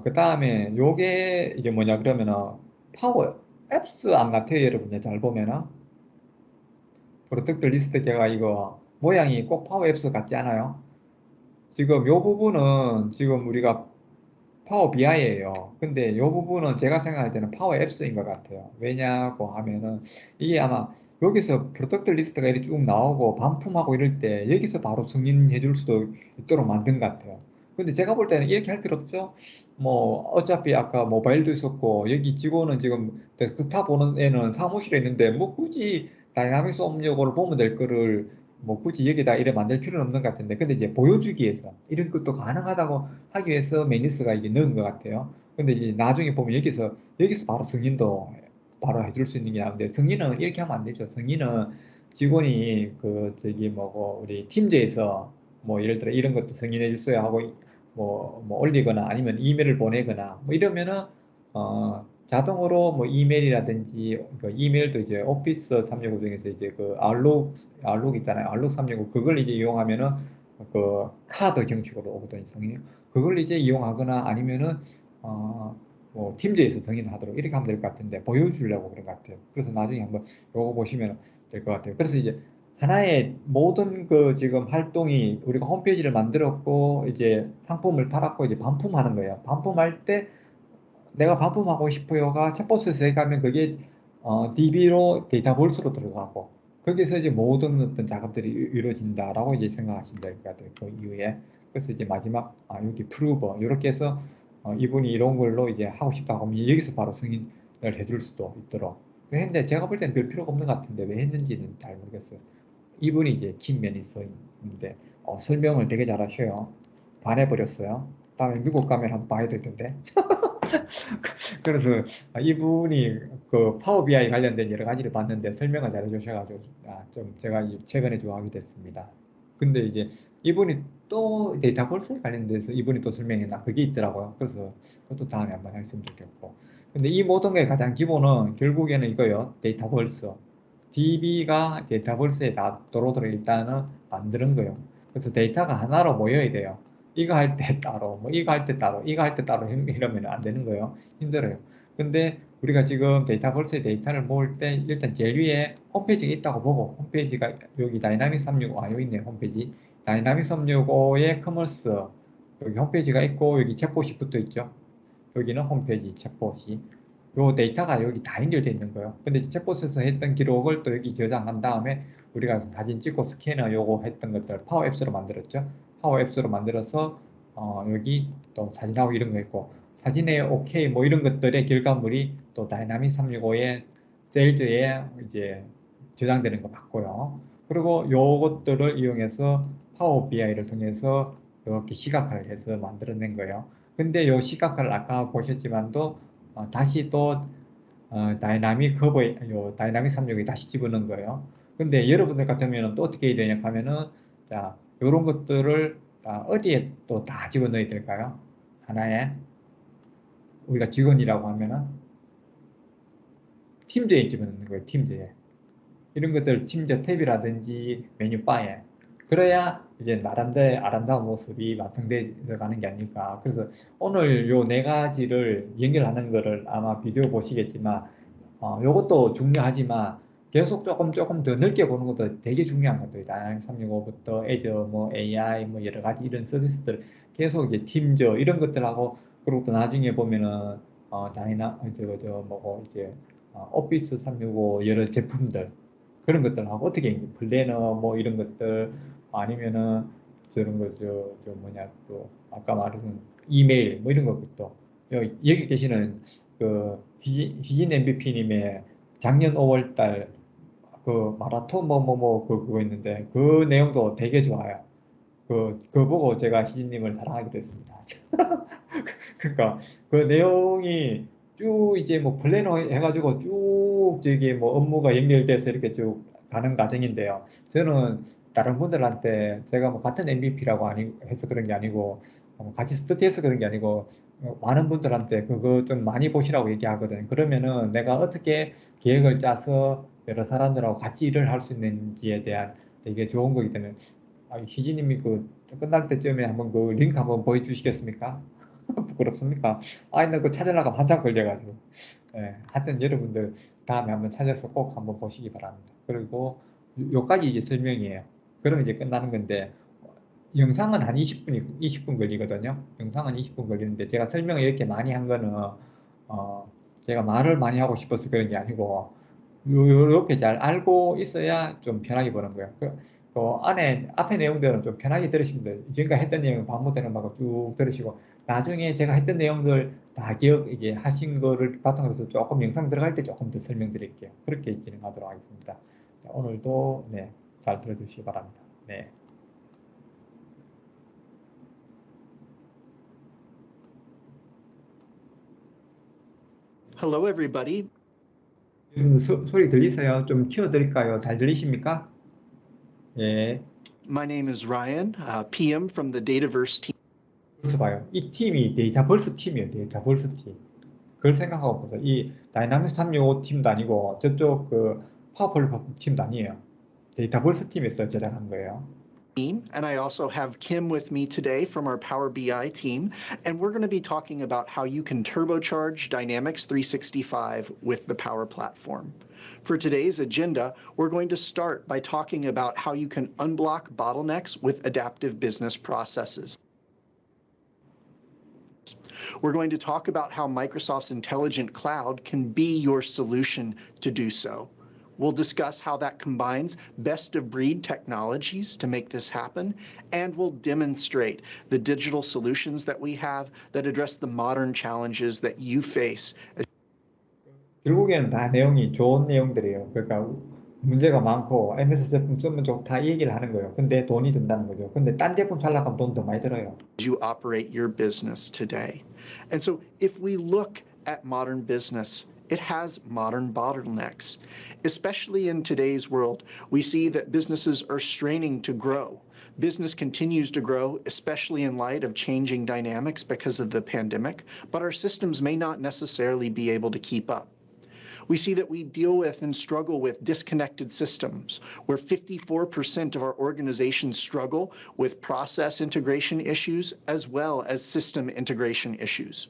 Speaker 1: 그 다음에 요게 이제 뭐냐 그러면은 파워 앱스 안 같아요 여러분 잘 보면은 프로덕트 리스트 제가 이거 모양이 꼭 파워 앱스 같지 않아요? 지금 요 부분은 지금 우리가 파워 BI예요. 근데 요 부분은 제가 생각할 때는 파워 앱스인 것 같아요. 왜냐고 하면은 이게 아마 여기서 프로덕트 리스트가 이렇게 쭉 나오고 반품하고 이럴 때 여기서 바로 승인해 줄 수도 있도록 만든 것 같아요. 근데 제가 볼 때는 이렇게 할 필요 없죠. 뭐 어차피 아까 모바일도 있었고 여기 직원은 지금 데스크탑 보는 애는 사무실에 있는데 뭐 굳이 다이나믹스 업력을 보면 될 거를 뭐 굳이 여기다 이래 만들 필요는 없는 것 같은데 근데 이제 보여주기 위해서 이런 것도 가능하다고 하기 위해서 매니스가 이게 넣은 것 같아요. 근데 이제 나중에 보면 여기서 바로 승인도 바로 해줄 수 있는 게 나오는데 승인은 이렇게 하면 안 되죠. 승인은 직원이 그 저기 뭐고 우리 팀즈에서 뭐 예를 들어 이런 것도 승인해 주세요 하고 뭐 올리거나 아니면 이메일을 보내거나 뭐 이러면은 자동으로 뭐 이메일이라든지 그 이메일도 이제 오피스 365 중에서 이제 그 아웃룩 있잖아요. 아웃룩 365 그걸 이제 이용하면은 그 카드 형식으로 오거든요. 성인이 그걸 이제 이용하거나 아니면은 뭐 팀즈에서 승인하도록 이렇게 하면 될 것 같은데 보여주려고 그런 것 같아요. 그래서 나중에 한번 요거 보시면 될 것 같아요. 그래서 이제 하나의 모든 그 지금 활동이 우리가 홈페이지를 만들었고 이제 상품을 팔았고 이제 반품하는 거예요. 반품할 때 내가 반품하고 싶어요가 챗봇에서 가면 그게 DB로 데이터 볼스로 들어가고 거기서 이제 모든 어떤 작업들이 이루어진다라고 이제 생각하시면 될 것 같아요. 그 이후에 그래서 이제 마지막 여기 프루버 이렇게 해서 이분이 이런 걸로 이제 하고 싶다고 하면 여기서 바로 승인을 해줄 수도 있도록 근데 제가 볼 때는 별 필요가 없는 것 같은데 왜 했는지는 잘 모르겠어요. 이분이 이제 킴 매니서인데 설명을 되게 잘하셔요. 반해버렸어요. 다음에 미국 가면 한번 봐야 될 텐데. 그래서 이분이 그 파워 BI 관련된 여러 가지를 봤는데 설명을 잘 해주셔가지고 좀 제가 최근에 좋아하게 됐습니다. 근데 이제 이분이 또 데이터 볼스에 관련돼서 이분이 또 설명했나 그게 있더라고요. 그래서 그것도 다음에 한번 했으면 좋겠고. 근데 이 모든 게 가장 기본은 결국에는 이거요. 데이터 볼스. DB가 데이터 볼스에 놔도록 일단은 만드는 거예요. 그래서 데이터가 하나로 모여야 돼요. 이거 할 때 따로, 뭐 이거 할 때 따로, 이거 할 때 따로 이러면 안 되는 거예요. 힘들어요. 근데 우리가 지금 데이터볼스에 데이터를 모을 때 일단 제일 위에 홈페이지가 있다고 보고 홈페이지가 여기 다이나믹 365 여기 있네 홈페이지 다이나믹 365의 커머스 여기 홈페이지가 있고 여기 챗봇이 붙어 있죠. 여기는 홈페이지 챗봇이 요 데이터가 여기 다 연결되어 있는 거예요. 근데 챗봇에서 했던 기록을 또 여기 저장한 다음에 우리가 사진 찍고 스캐너 요거 했던 것들 파워 앱스로 만들었죠. 파워 앱스로 만들어서 여기 또 사진하고 이런 거 있고 사진에 오케이 뭐 이런 것들의 결과물이 또 다이나믹 365의 셀즈에 이제 저장되는 거 맞고요. 그리고 요것들을 이용해서 파워 BI를 통해서 이렇게 시각화를 해서 만들어낸 거예요. 근데 요 시각화를 아까 보셨지만도 다시 또 다이나믹 커버에 요 다이나믹 365에 다시 집어넣은 거예요. 근데 여러분들 같으면 또 어떻게 해야 되냐 하면은 자 요런 것들을 어디에 또 다 집어넣어야 될까요? 하나에 우리가 직원이라고 하면은 팀즈에 집어넣는 거예요. 팀즈에. 이런 것들 팀즈 탭이라든지 메뉴바에. 그래야 이제 나름대로 아름다운 모습이 완성돼서 가는 게 아닐까. 그래서 오늘 요 네 가지를 연결하는 거를 아마 비디오 보시겠지만, 요것도 중요하지만 계속 조금 더 넓게 보는 것도 되게 중요한 것들이다. 다이나믹 365부터 애저, 뭐 AI, 뭐 여러 가지 이런 서비스들 계속 이제 팀즈 이런 것들하고 그리고 또 나중에 보면은 뭐고 이제 오피스 365 여러 제품들 그런 것들하고 어떻게 이제 플래너 뭐 이런 것들 아니면은 저런 거저 뭐냐 또 아까 말한 이메일 뭐 이런 것도 여기 계시는 그 희진 MVP님의 작년 5월 달 그 마라톤 그거 있는데 그 내용도 되게 좋아요. 그거 보고 제가 희진님을 사랑하게 됐습니다. 그러니까 그 내용이 쭉 이제 뭐 플래너 해가지고 쭉 저기 뭐 업무가 연결돼서 이렇게 쭉 가는 과정인데요. 저는 다른 분들한테 제가 뭐 같은 MVP라고 아니 해서 그런 게 아니고 같이 스터디해서 그런 게 아니고 많은 분들한테 그거 좀 많이 보시라고 얘기하거든. 그러면은 내가 어떻게 계획을 짜서 여러 사람들하고 같이 일을 할 수 있는지에 대한 되게 좋은 거기 때문에 희진님이 그 끝날 때쯤에 한번 그 링크 한번 보여주시겠습니까? 부끄럽습니까? 아니, 나그 찾으려고 한참 걸려가지고. 예, 하여튼 여러분들 다음에 한번 찾아서 꼭 한번 보시기 바랍니다. 그리고 요까지 이제 설명이에요. 그럼 이제 끝나는 건데, 영상은 한 20분 걸리거든요. 영상은 20분 걸리는데, 제가 설명을 이렇게 많이 한 거는, 제가 말을 많이 하고 싶어서 그런 게 아니고, 요렇게 잘 알고 있어야 좀 편하게 보는 거예요. 그 앞에 내용들은 좀 편하게 들으시면 돼요. 지금까지 했던 내용 반복되는 바고 쭉 들으시고, 나중에 제가 했던 내용들 다 기억 이제 하신 거를 바탕으로 해서 조금 영상 들어갈 때 조금 더 설명드릴게요. 그렇게 진행하도록 하겠습니다. 자, 오늘도 네, 잘 들어주시기 바랍니다. 네.
Speaker 3: Hello, everybody.
Speaker 1: 여러분 소리 들리세요? 좀 키워드릴까요? 잘 들리십니까? 예.
Speaker 3: My name is Ryan, PM from the Dataverse team.
Speaker 1: 벌써 봐요. 이 팀이 데이터벌스 팀이에요. 데이터벌스 팀. 그걸 생각하고 보세요. 이 다이나믹 365 팀도 아니고 저쪽 그 파워풀 팀도 아니에요. 데이터벌스 팀에서 제작한 거예요.
Speaker 3: And I also have Kim with me today from our Power BI team. And we're going to be talking about how you can turbocharge Dynamics 365 with the Power Platform. For today's agenda, we're going to start by talking about how you can unblock bottlenecks with adaptive business processes. We're going to talk about how Microsoft's Intelligent Cloud can be your solution to do so. We'll discuss how that combines best-of-breed technologies to make this happen, and we'll demonstrate the digital solutions that we have that address the modern challenges that you face.
Speaker 1: 결국에는 다 내용이 좋은 내용들이에요. 그러니까 문제가 많고 MS 제품 쓰면 좋다 이 얘기를 하는 거예요. 근데 돈이 든다는 거죠. 근데 딴 제품 살려고 하면 돈 더 많이 들어요.
Speaker 3: As you operate your business today. And so if we look at modern business, it has modern bottlenecks. Especially in today's world, we see that businesses are straining to grow. Business continues to grow, especially in light of changing dynamics because of the pandemic, but our systems may not necessarily be able to keep up. We see that we deal with and struggle with disconnected systems, where 54% of our organizations struggle with process integration issues as well as system integration issues.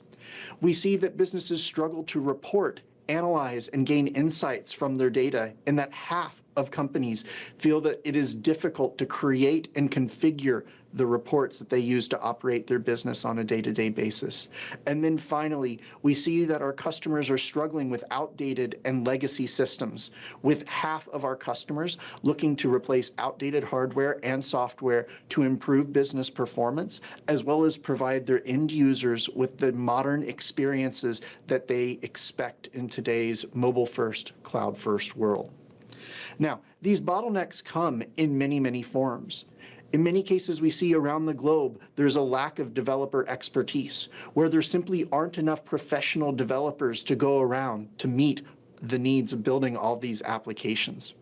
Speaker 3: We see that businesses struggle to report, analyze, and gain insights from their data, and that half of companies feel that it is difficult to create and configure the reports that they use to operate their business on a day-to-day basis. And then finally, we see that our customers are struggling with outdated and legacy systems, with half of our customers looking to replace outdated hardware and software to improve business performance, as well as provide their end users with the modern experiences that they expect in today's mobile-first, cloud-first world. Now, these bottlenecks come in many, many forms. In many cases we see around the globe, there's a lack of developer expertise, where there simply aren't enough professional developers to go around to meet the needs of building all these applications.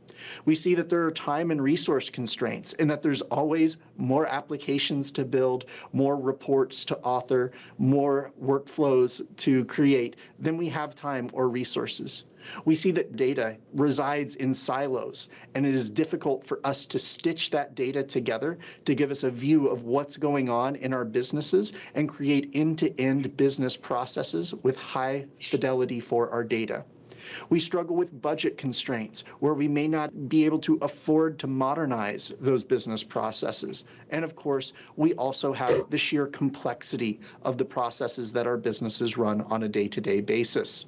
Speaker 3: We see that there are time and resource constraints and that there's always more applications to build, more reports to author, more workflows to create than we have time or resources. We see that data resides in silos, and it is difficult for us to stitch that data together to give us a view of what's going on in our businesses and create end-to-end business processes with high fidelity for our data. We struggle with budget constraints where we may not be able to afford to modernize those business processes. And of course, we also have the sheer complexity of the processes that our businesses run on a day-to-day basis.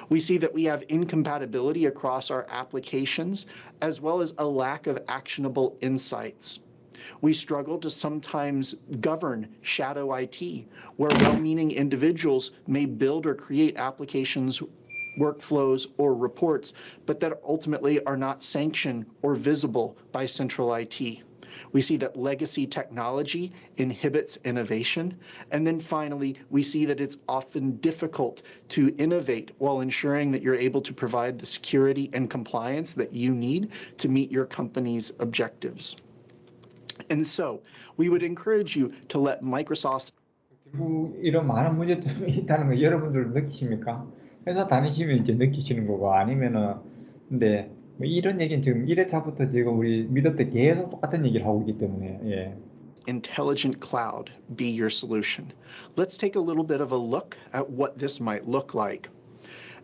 Speaker 3: We see that we have incompatibility across our applications, as well as a lack of actionable insights. We struggle to sometimes govern shadow IT, where well-meaning individuals may build or create applications, workflows, or reports, but that ultimately are not sanctioned or visible by central IT. We see that legacy technology inhibits innovation. And then finally, we see that it's often difficult to innovate while ensuring that you're able to provide the security and compliance that you need to meet your company's objectives. And so we would encourage you to let Microsoft
Speaker 1: 결국 이런 많은 문제점이 있다는 거 여러분들 느끼십니까? 회사 다니시면 이제 느끼시는 거고 아니면은 근데 뭐 이런 얘기는 지금 1회차부터 지금 우리 미드 때 계속 똑같은 얘기를 하고 있기 때문에 예.
Speaker 3: intelligent cloud be your solution. Let's take a little bit of a look at what this might look like.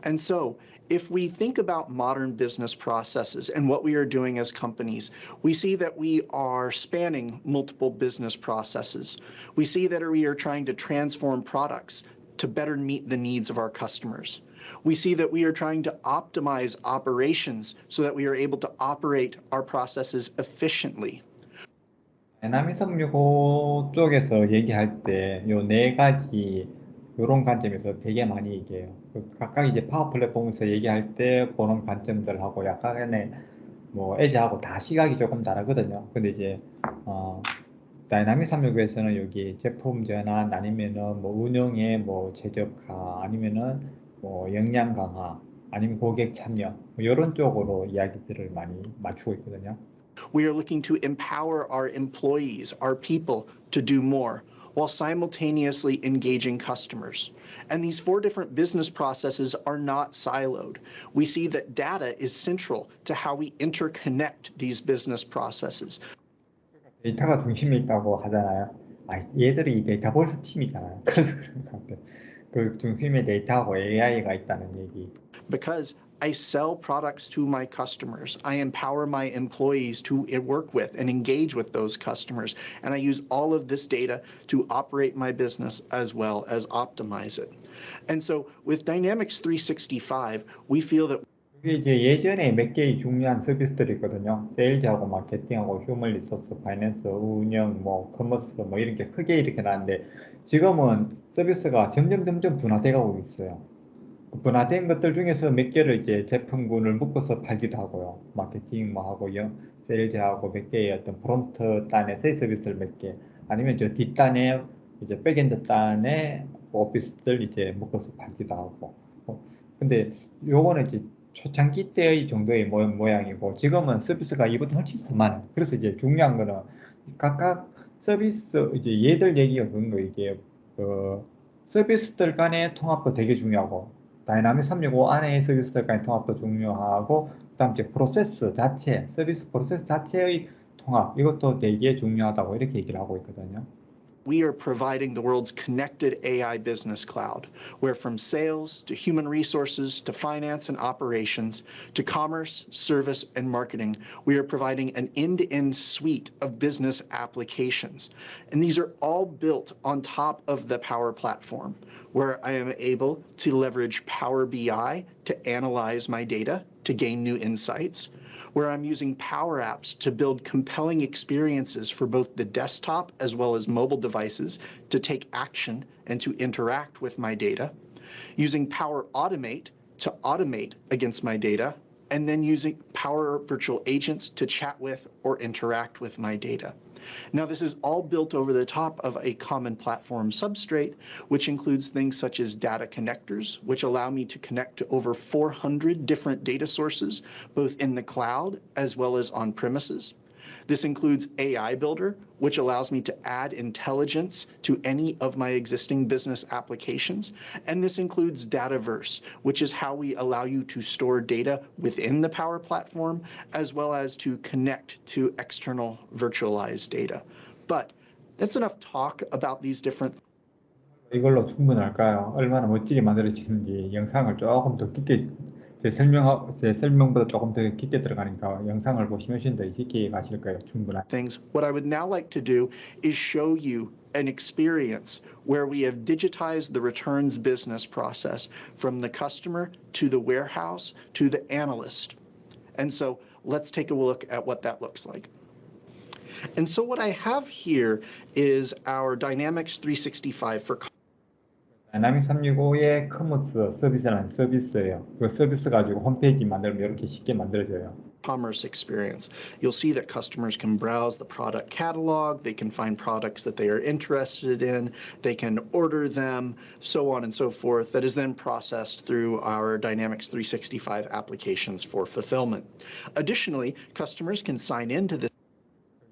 Speaker 3: And so if we think about modern business processes and what we are doing as companies, we see that we are spanning multiple business processes. We see that we are trying to transform products to better meet the needs of our customers. We see that we are trying to optimize operations so that we are able to operate our processes efficiently.
Speaker 1: 다이나믹 365 쪽에서 얘기할 때 요 네 가지 요런 관점에서 되게 많이 얘기해요. 각각 이제 파워 플랫폼에서 얘기할 때 보는 관점들하고 약간의 뭐 에지하고 다 시각이 조금 다르거든요. 근데 이제 다이나믹 365에서는 여기 제품 전환 아니면은 뭐 운영의 뭐 최적화 아니면은 뭐 역량 강화 아니면 고객 참여 뭐 이런 쪽으로 이야기들을 많이 맞추고 있거든요.
Speaker 3: We are looking to empower our employees, our people, to do more, while simultaneously engaging customers. And these four different business processes are not siloed. We see that data is central to how we interconnect these business processes.
Speaker 1: 데이터가 중심에 있다고 하잖아요. 얘들이 이 데이터볼스 팀이잖아요. 그래서 그런 것 같아요. 그 중심에 데이터하고 AI가 있다는 얘기.
Speaker 3: Because I sell products to my customers. I empower my employees to work with and engage with those customers. And I use all of this data to operate my business as well as optimize it. And so with Dynamics 365, we feel that
Speaker 1: 그게 이제 예전에 몇 개의 중요한 서비스들이 있거든요. 세일즈하고 마케팅하고 휴먼 리소스, 파이낸스, 운영, 뭐 커머스 뭐 이런 게 크게 이렇게 나왔는데 지금은 서비스가 점점 분화돼 가고 있어요. 분화된 것들 중에서 몇 개를 이제 제품군을 묶어서 팔기도 하고요. 마케팅 뭐 하고 세일즈하고 몇 개의 어떤 프론트 단의 세일 서비스를 몇 개, 아니면 저 뒷단에 이제 백엔드 단의 오피스들 이제 묶어서 팔기도 하고. 근데 요거는 이제 초창기 때의 정도의 모양이고 지금은 서비스가 이보다 훨씬 더 많아요. 그래서 이제 중요한 거는 각각 서비스 이제 얘들 얘기가 그런 거 이게 서비스들 간의 통합도 되게 중요하고 다이나믹 365 안에 서비스들 간의 통합도 중요하고 그다음 이제 프로세스 자체 서비스 프로세스 자체의 통합 이것도 되게 중요하다고 이렇게 얘기를 하고 있거든요.
Speaker 3: we are providing the world's connected AI business cloud, where from sales to human resources to finance and operations to commerce, service, and marketing, we are providing an end-to-end suite of business applications. And these are all built on top of the Power Platform, where I am able to leverage Power BI to analyze my data to gain new insights, where I'm using Power Apps to build compelling experiences for both the desktop as well as mobile devices to take action and to interact with my data, using Power Automate to automate against my data, and then using Power Virtual Agents to chat with or interact with my data. Now, this is all built over the top of a common platform substrate, which includes things such as data connectors, which allow me to connect to over 400 different data sources, both in the cloud as well as on premises. This includes AI Builder, which allows me to add intelligence to any of my existing business applications. And this includes Dataverse, which is how we allow you to store data within the Power Platform, as well as to connect to external virtualized data. But that's enough talk about these different
Speaker 1: 이걸로 충분할까요? 얼마나 멋지게 만들어지는지 영상을 조금 더 깊게 제 설명보다 조금 더 깊게 들어가니까 영상을 보시면 훨씬 더 쉽게 가실 거예요. 충분한.
Speaker 3: things. What I would now like to do is show you an experience where we have digitized the returns business process from the customer to the warehouse to the analyst. And so let's take a look at what that looks like. And so what I have here is our Dynamics 365 for
Speaker 1: 다이나믹 365의 커머스 서비스라는 서비스예요. 그 서비스 가지고 홈페이지 만들면 이렇게 쉽게 만들어져요.
Speaker 3: commerce experience. You'll see that customers can browse the product catalog, they can find products that they are interested in, they can order them, so on and so forth. That is then processed through our Dynamics 365 applications for fulfillment. Additionally, customers can sign into this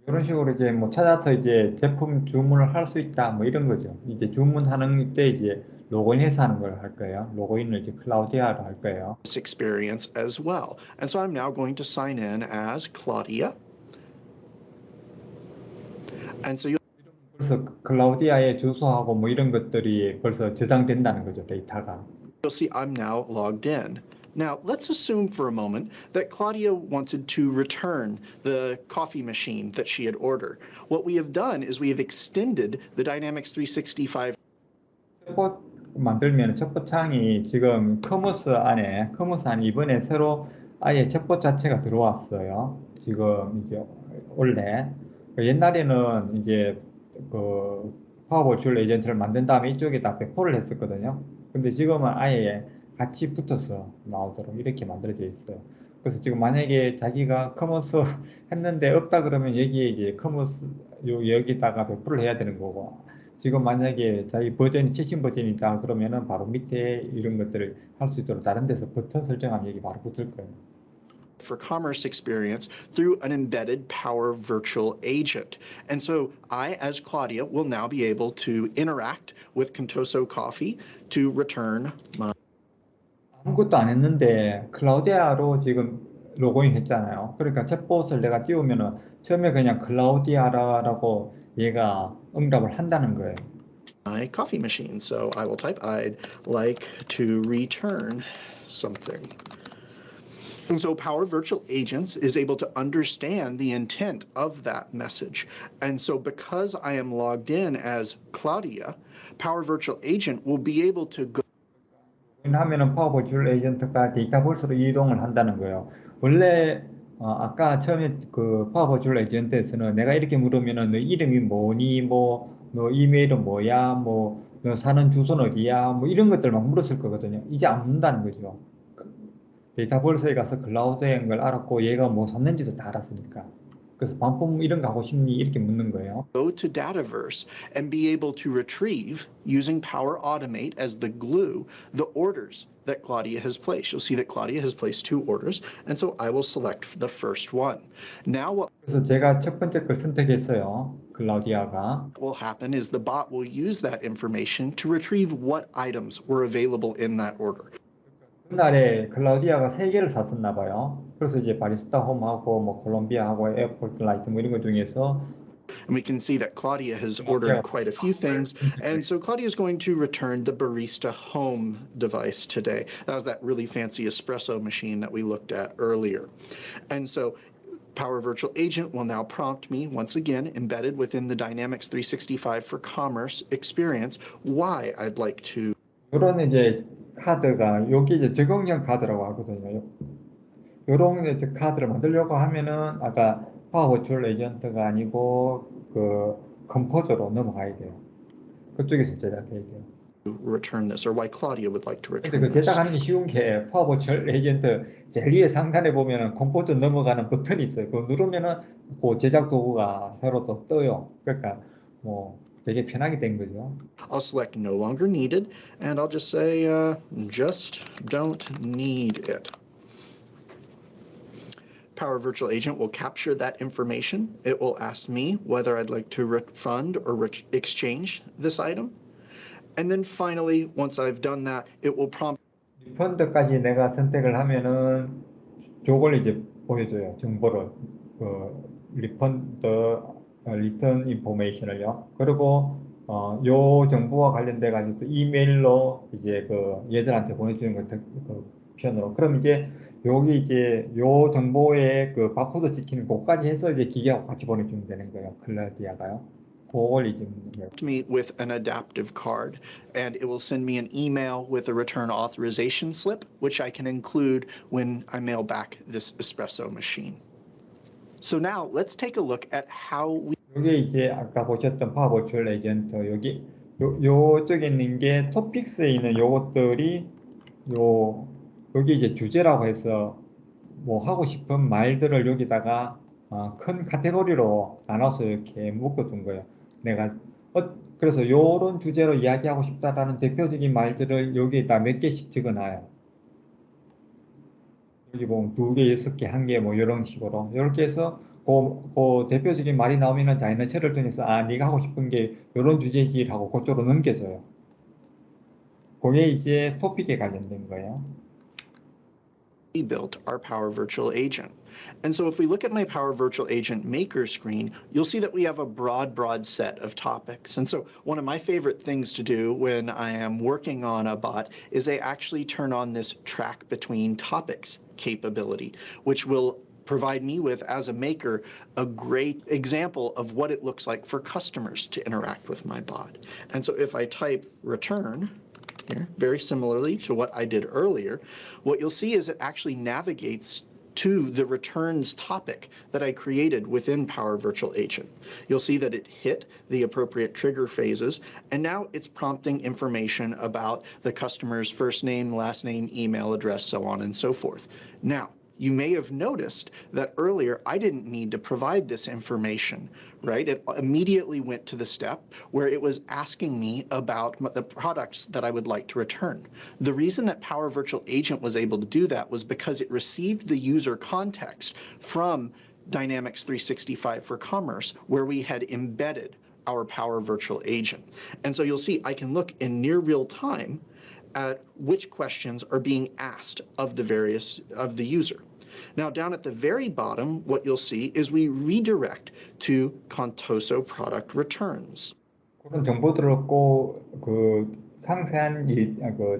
Speaker 1: 이런 식으로 이제 뭐 찾아서 이제 제품 주문을 할 수 있다 뭐 이런 거죠. 이제 주문하는 때 이제 로그인해서 하는 걸 할 거예요. 로그인을 이제 클라우디아로 할 거예요.
Speaker 3: experience as well. And so I'm now going to sign in as Claudia. And so
Speaker 1: 그래서 클라우디아의 주소하고 뭐 이런 것들이 벌써 저장된다는 거죠, 데이터가.
Speaker 3: you'll see I'm now logged in. Now, let's assume for a moment that Claudia wanted to return the coffee machine that she had ordered. What we have done is we have extended the Dynamics 365
Speaker 1: 챗봇 만들면 챗봇 창이 지금 커머스 안에 이번에 새로 아예 챗봇 자체가 들어왔어요. 지금 이제 원래 옛날에는 이제 그 파워 버추얼 에이전트를 만든 다음에 이쪽에다 배포를 했었거든요. 근데 지금은 아예 같이 붙어서 나오도록 이렇게 만들어져 있어요. 그래서 지금 만약에 자기가 커머스 했는데 없다 그러면 여기에 이제 커머스 여기다가 배포를 해야 되는 거고, 지금 만약에 자기 버전이 최신 버전이다 그러면은 바로 밑에 이런 것들을 할 수 있도록 다른 데서 버튼 설정하면 여기 바로 붙을 거예요.
Speaker 3: for commerce experience through an embedded Power Virtual Agent. And so I, as Claudia, will now be able to interact with Contoso Coffee to return my
Speaker 1: 아무것도 안 했는데 클라우디아로 지금 로그인 했잖아요. 그러니까 챗봇을 내가 띄우면은 처음에 그냥 클라우디아라고 얘가 응답을 한다는 거예요.
Speaker 3: my coffee machine. So I will type, I'd like to return something. And so Power Virtual Agents is able to understand the intent of that message. And so because I am logged in as Claudia, Power Virtual Agent will be able to go
Speaker 1: 하면은 파워 버추얼 에이전트가 데이터볼스로 이동을 한다는 거예요. 원래 아까 처음에 그 파워 버추얼 에이전트에서는 내가 이렇게 물으면은 너 이름이 뭐니, 뭐 너 이메일은 뭐야, 뭐 너 사는 주소는 어디야, 뭐 이런 것들만 물었을 거거든요. 이제 안 묻는다는 거죠. 데이터볼스에 가서 클라우드인 걸 알았고 얘가 뭐 샀는지도 다 알았으니까. 그래서 반품 이런 거 하고 싶니? 이렇게 묻는 거예요.
Speaker 3: go to Dataverse and be able to retrieve, using Power Automate as the glue, the orders that Claudia has placed. You'll see that Claudia has placed 2 orders, and so I will select the first one. Now what
Speaker 1: 그래서 제가 첫 번째 걸 선택했어요. 클라우디아가.
Speaker 3: will happen is the bot will use that information to retrieve what items were available in that order.
Speaker 1: 그날에 클라우디아가 3개를 샀었나 봐요. 그래서 이제 바리스타 홈하고 뭐 콜롬비아하고 에어포트 라이트 뭐 이런 것 중에서
Speaker 3: And we can see that Claudia has ordered quite a few things. And so Claudia is going to return the Barista Home device today. That was that really fancy espresso machine that we looked at earlier. And so Power Virtual Agent will now prompt me, once again, embedded within the Dynamics 365 for Commerce experience, why I'd like to
Speaker 1: 이런 이제 카드가 여기 이제 적응형 카드라고 하거든요. 이런 이제 카드를 만들려고 하면은 아까 파워 버추얼 에이전트가 아니고 그 컴포저로 넘어가야 돼요. 그쪽에서 제작해야 돼요.
Speaker 3: return this, or why Claudia would like to
Speaker 1: 근데
Speaker 3: return
Speaker 1: 그
Speaker 3: this.
Speaker 1: 제작하는 게 쉬운 게 파워 버추얼 에이전트 제일 위에 상단에 보면은 컴포즈 넘어가는 버튼이 있어요. 그거 누르면은 그 제작 도구가 새로 또 떠요. 그러니까 뭐 되게 편하게 된 거죠.
Speaker 3: I'll select no longer needed, and I'll just say just don't need it. Power Virtual Agent will capture that information. It will ask me whether I'd like to refund or exchange this item. And then finally, once I've done that, it will prompt
Speaker 1: 리펀드까지 내가 선택을 하면은 저걸 이제 보여줘요. 정보를 리펀드 리턴 인포메이션을요. 그리고 요 정보와 관련돼 가지고 이메일로 이제 그 얘들한테 보내주는 그 편으로. 그럼 이제 여기 이제 요 정보에 그 바코드 찍히는 것까지 해서 이제 기계하고 같이 보내주면 되는 거예요. 클라우디아가요. 그걸 이제
Speaker 3: me with an adaptive card, and it will send me an email with a return authorization slip, which I can include when I mail back this espresso machine. So now let's take a look at how we
Speaker 1: 이게 이제 아까 보셨던 파워 버추얼 에이전트 여기 요쪽에 있는 게 토픽스에 있는 요것들이 여기 이제 주제라고 해서 뭐 하고 싶은 말들을 여기다가 큰 카테고리로 나눠서 이렇게 묶어둔 거예요. 내가 그래서 요런 주제로 이야기하고 싶다라는 대표적인 말들을 여기에다 몇 개씩 적어놔요. 여기 보면 2개, 6개, 1개 뭐 이런 식으로 이렇게 해서 그 대표적인 말이 나오면은 자이너체를 통해서 네가 하고 싶은 게 이런 주제지 하고 그쪽으로 넘겨줘요. 그게 이제 토픽에 관련된 거예요.
Speaker 3: built our Power Virtual Agent. And so if we look at my Power Virtual Agent Maker screen, you'll see that we have a broad set of topics. And so one of my favorite things to do when I am working on a bot is I actually turn on this track between topics capability, which will provide me with, as a maker, a great example of what it looks like for customers to interact with my bot. And so if I type return, here, very similarly to what I did earlier, what you'll see is it actually navigates to the returns topic that I created within Power Virtual Agent. You'll see that it hit the appropriate trigger phases, and now it's prompting information about the customer's first name, last name, email address, so on and so forth. Now, you may have noticed that earlier I didn't need to provide this information, right? It immediately went to the step where it was asking me about the products that I would like to return. The reason that Power Virtual Agent was able to do that was because it received the user context from Dynamics 365 for Commerce, where we had embedded our Power Virtual Agent. And so you'll see I can look in near real time at which questions are being asked of the user. Now, down at the very bottom, what you'll see is we redirect to Contoso product returns.
Speaker 1: 그런 정보들을 얻고 그 상세한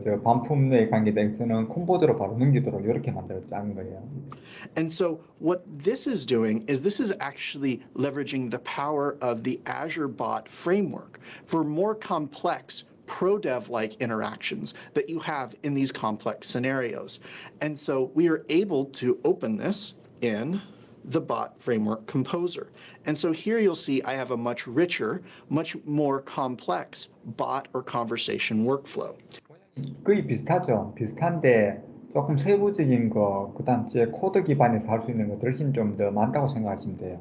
Speaker 1: 저 반품에 관계돼서는 콤보드로 바로 넘기도록 이렇게 만들어 짠 거예요.
Speaker 3: And so what this is doing is this is actually leveraging the power of the Azure Bot framework for more complex ProDev-like interactions that you have in these complex scenarios. And so we are able to open this in the Bot Framework Composer. And so here you'll see I have a much richer, much more complex bot or conversation workflow.
Speaker 1: 거의 비슷하죠. 비슷한데 조금 세부적인 거, 그다음 이제 코드 기반에서 할 수 있는 것들 훨씬 좀 더 많다고 생각하시면 돼요.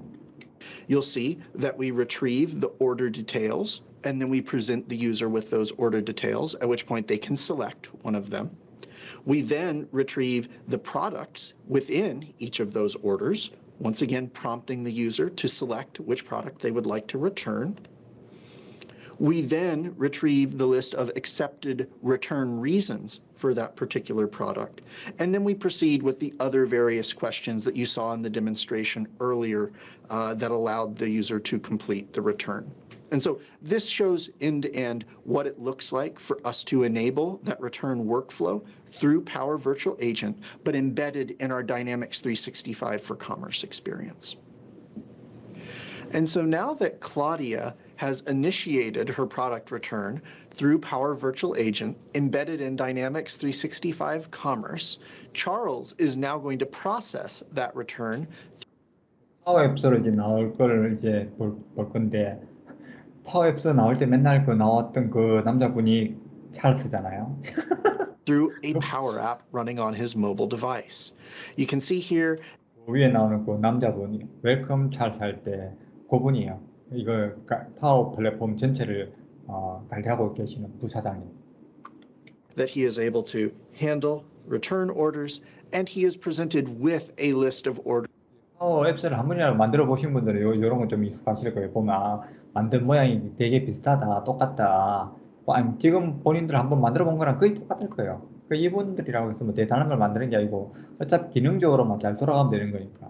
Speaker 3: You'll see that we retrieve the order details, and then we present the user with those order details, at which point they can select one of them. We then retrieve the products within each of those orders, once again prompting the user to select which product they would like to return. We then retrieve the list of accepted return reasons for that particular product. And then we proceed with the other various questions that you saw in the demonstration earlier that allowed the user to complete the return. And so this shows end-to-end what it looks like for us to enable that return workflow through Power Virtual Agent, but embedded in our Dynamics 365 for Commerce experience. And so now that Claudia has initiated her product return through Power Virtual Agent embedded in Dynamics 365 Commerce, Charles is now going to process that return.
Speaker 1: 파워 앱스로 이제 나올 걸 이제 볼 건데 파워 앱스 나올 때 맨날 그 나왔던 그 남자분이 찰스잖아요.
Speaker 3: through a Power App running on his mobile device. You can see here
Speaker 1: 위에 나오는 그 남자분이 웰컴 찰스 할 때 그분이에요. 이거 파워 플랫폼 전체를 관리하고 계시는 부사장님.
Speaker 3: that he is able to handle return orders, and he is presented with a list of orders
Speaker 1: 파워 앱스를 한 번이라도 만들어 보신 분들은 요런 건 좀 익숙하실 거예요. 보면 만든 모양이 되게 비슷하다, 똑같다. 아니, 지금 본인들 한번 만들어 본 거랑 거의 똑같을 거예요. 그 이분들이라고 해서 뭐 대단한 걸 만드는 게 아니고 어차피 기능적으로만 잘 돌아가면 되는 거니까.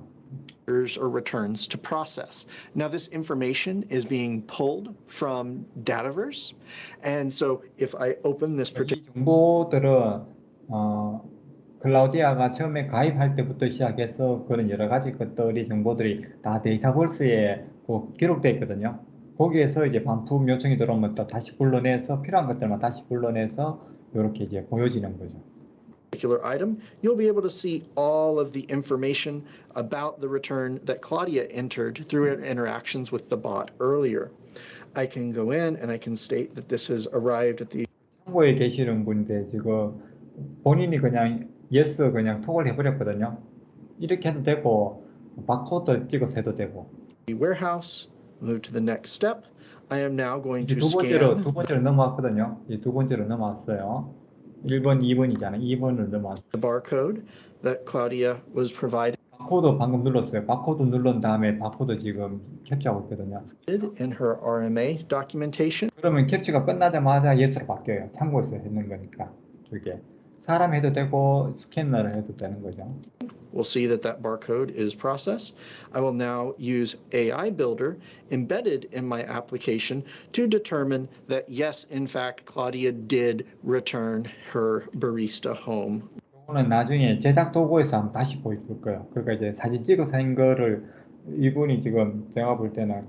Speaker 3: or returns to process. Now, this information is being pulled from Dataverse, and so if I open this particular
Speaker 1: 이 정보들은 클라우디아가 처음에 가입할 때부터 시작해서 그런 여러 가지 것들이 정보들이 다 데이터베이스에 기록되어 있거든요. 거기에서 이제 반품 요청이 들어오면 또 다시 불러내서 필요한 것들만 다시 불러내서 이렇게 이제 보여지는 거죠.
Speaker 3: item, you'll be able to see all of the information about the return that Claudia entered through her interactions with the bot earlier. I can go in and I can state that this has arrived at the
Speaker 1: 창고에 계시는 분인데 지금 본인이 그냥 yes 그냥 톡을 해버렸거든요. 이렇게 해도 되고 바코드 찍어서 해도 되고.
Speaker 3: warehouse. Move to the next step. I am now going
Speaker 1: 이제
Speaker 3: to
Speaker 1: 두
Speaker 3: scan
Speaker 1: 번째로 넘어왔거든요. 이제 두 번째로 넘어왔어요. 1번, 2번이잖아요. 2번을 넘어왔어요.
Speaker 3: the barcode that Claudia was provided
Speaker 1: 바코드 방금 눌렀어요. 바코드 누른 다음에 바코드 지금 캡처하고 있거든요.
Speaker 3: in her RMA documentation.
Speaker 1: 그러면 캡처가 끝나자마자 yes로 바뀌어요. 참고해서 했는 거니까. 그게 사람 해도 되고 스캐너를 해도 되는 거죠.
Speaker 3: We'll see that that barcode is processed. I will now use AI Builder embedded in my application to determine that yes, in fact, Claudia did return her barista home.
Speaker 1: 이거는 나중에 제작 도구에서 한번 다시 보여줄 거예요. 그러니까 이제 사진 찍어서 한 거를 이분이 지금 제가 볼 때는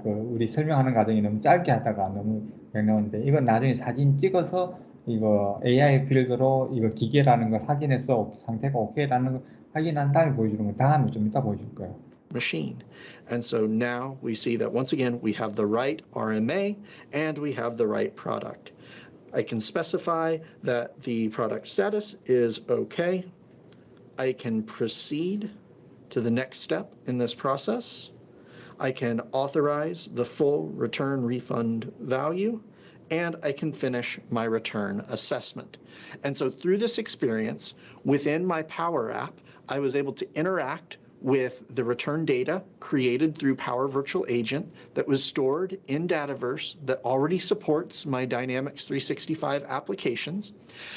Speaker 1: 우리 설명하는 과정이 너무 짧게 하다가 너무 명령인데 이건 나중에 사진 찍어서 이거 AI 빌드로 이거 기계라는 걸 확인해서 상태가 오케이라는 걸 확인한 다음에 보여주는 거 다음에 좀 이따 보여줄 거예요.
Speaker 3: Machine. And so now we see that once again we have the right RMA and we have the right product. I can specify that the product status is okay. I can proceed to the next step in this process. I can authorize the full return refund value, and I can finish my return assessment. And so through this experience within my Power App, I was able to interact with the return data created through Power Virtual Agent that was stored in Dataverse that already supports my Dynamics 365 applications.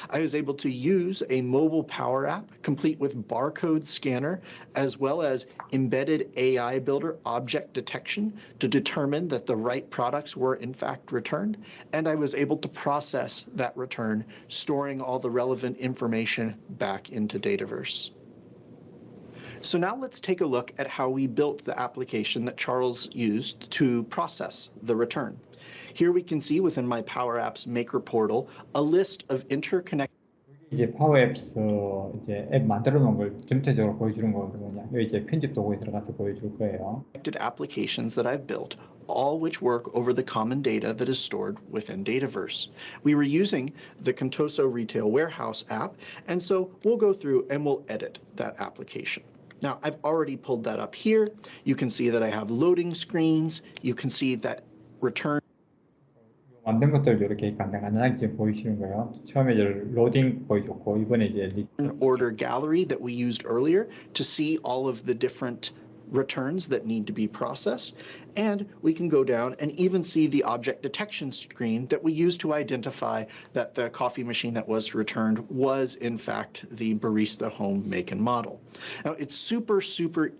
Speaker 3: I was able to use a mobile Power App complete with barcode scanner as well as embedded AI Builder object detection to determine that the right products were in fact returned. And I was able to process that return, storing all the relevant information back into Dataverse. So now let's take a look at how we built the application that Charles used to process the return. Here we can see within my Power Apps Maker portal a list of interconnected
Speaker 1: 이제 파워앱스 이제 앱 만들어 놓은 걸 전체적으로 보여주는 거거든요. 여기 이제 편집 도구에 들어가서 보여줄 거예요.
Speaker 3: applications that I've built, all which work over the common data that is stored within Dataverse. We were using the Contoso Retail Warehouse app, and so we'll go through and we'll edit that application. Now, I've already pulled that up here. You can see that I have loading screens. You can see that return
Speaker 1: 만든 것들 이렇게 간단하게 지금 보이시는 거예요. 처음에 이제 로딩 보여줬고 이번에 이제
Speaker 3: order gallery that we used earlier to see all of the different returns that need to be processed. And we can go down and even see the object detection screen that we use to identify that the coffee machine that was returned was in fact the Barista Home make and model. Now it's super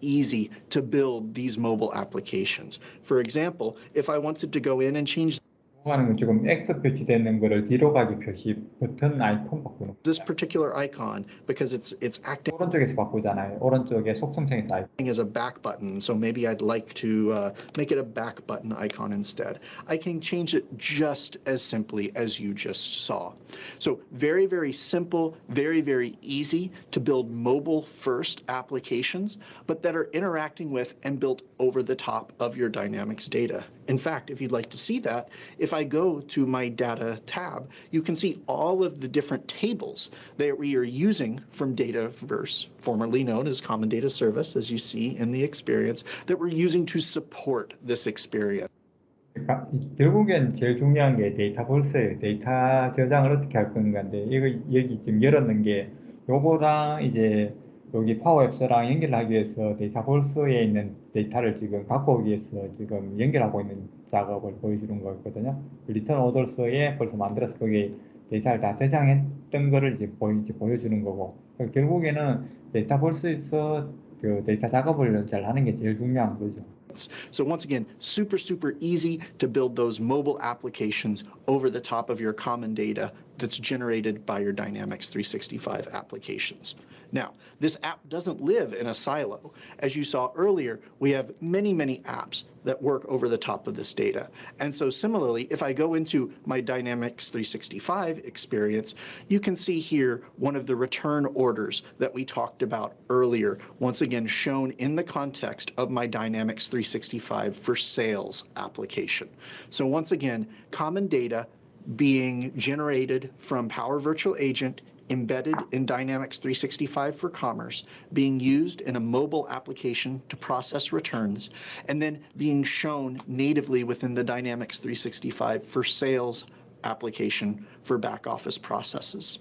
Speaker 3: easy to build these mobile applications. For example, if I wanted to go in and change
Speaker 1: 하는 건 지금 X 표시되는 거를 뒤로 가기 표시 버튼 아이콘 바꾸는
Speaker 3: this particular icon because it's acting
Speaker 1: 오른쪽에서 바꾸잖아요. 오른쪽에 속성창에서 아이콘.
Speaker 3: as a back button, so maybe I'd like to make it a back button icon instead. I can change it just as simply as you just saw. So very simple, very easy to build mobile first applications, but that are interacting with and built over the top of your Dynamics data. In fact, if you'd like to see that, if I go to my data tab, you can see all of the different tables that we are using from Dataverse, formerly known as Common Data Service, as you see in the experience, that we're using to support this experience.
Speaker 1: 그러니까 결국엔 제일 중요한 게 데이터 벌스예요. 데이터 저장을 어떻게 할 건가인데, 이거 여기 지금 열었는 게 요거랑 이제 여기 파워앱스랑 연결하기 위해서 데이터 벌스에 있는 데이터를 지금 갖고 오기 위해서 지금 연결하고 있는 작업을 보여주는 거거든요. 리턴 오더스에 벌써 만들어서 거기에 데이터를 다 저장했던 거를 이제 보여주는 거고, 결국에는 데이터 벌스에서 그 데이터 작업을 잘 하는 게 제일 중요한 거죠.
Speaker 3: So once again, super, super easy to build those mobile applications over the top of your common data that's generated by your Dynamics 365 applications. Now, this app doesn't live in a silo. As you saw earlier, we have many, many apps that work over the top of this data. And so similarly, if I go into my Dynamics 365 experience, you can see here one of the return orders that we talked about earlier, once again shown in the context of my Dynamics 365 for sales application. So once again, common data being generated from Power Virtual Agent embedded in Dynamics 365 for Commerce, being used in a mobile application to process returns, and then being shown natively within the Dynamics 365 for Sales application for back office processes.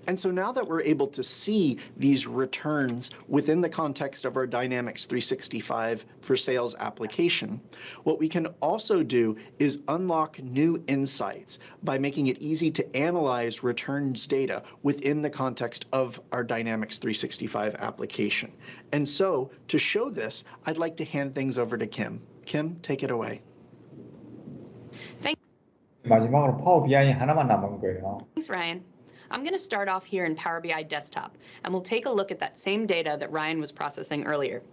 Speaker 3: And so now that we're able to see these returns within the context of our Dynamics 365 for Sales application, what we can also do is unlock new insights by making it easy to analyze returns data within the context of our Dynamics 365 application. And so to show this, I'd like to hand things over to Kim. Kim, take it away.
Speaker 1: 마지막으로 파워 BI 하나만 남은 거예요.
Speaker 4: Thanks, Ryan. I'm going to start off here in Power BI Desktop, and we'll take a look at that same data that Ryan was processing earlier.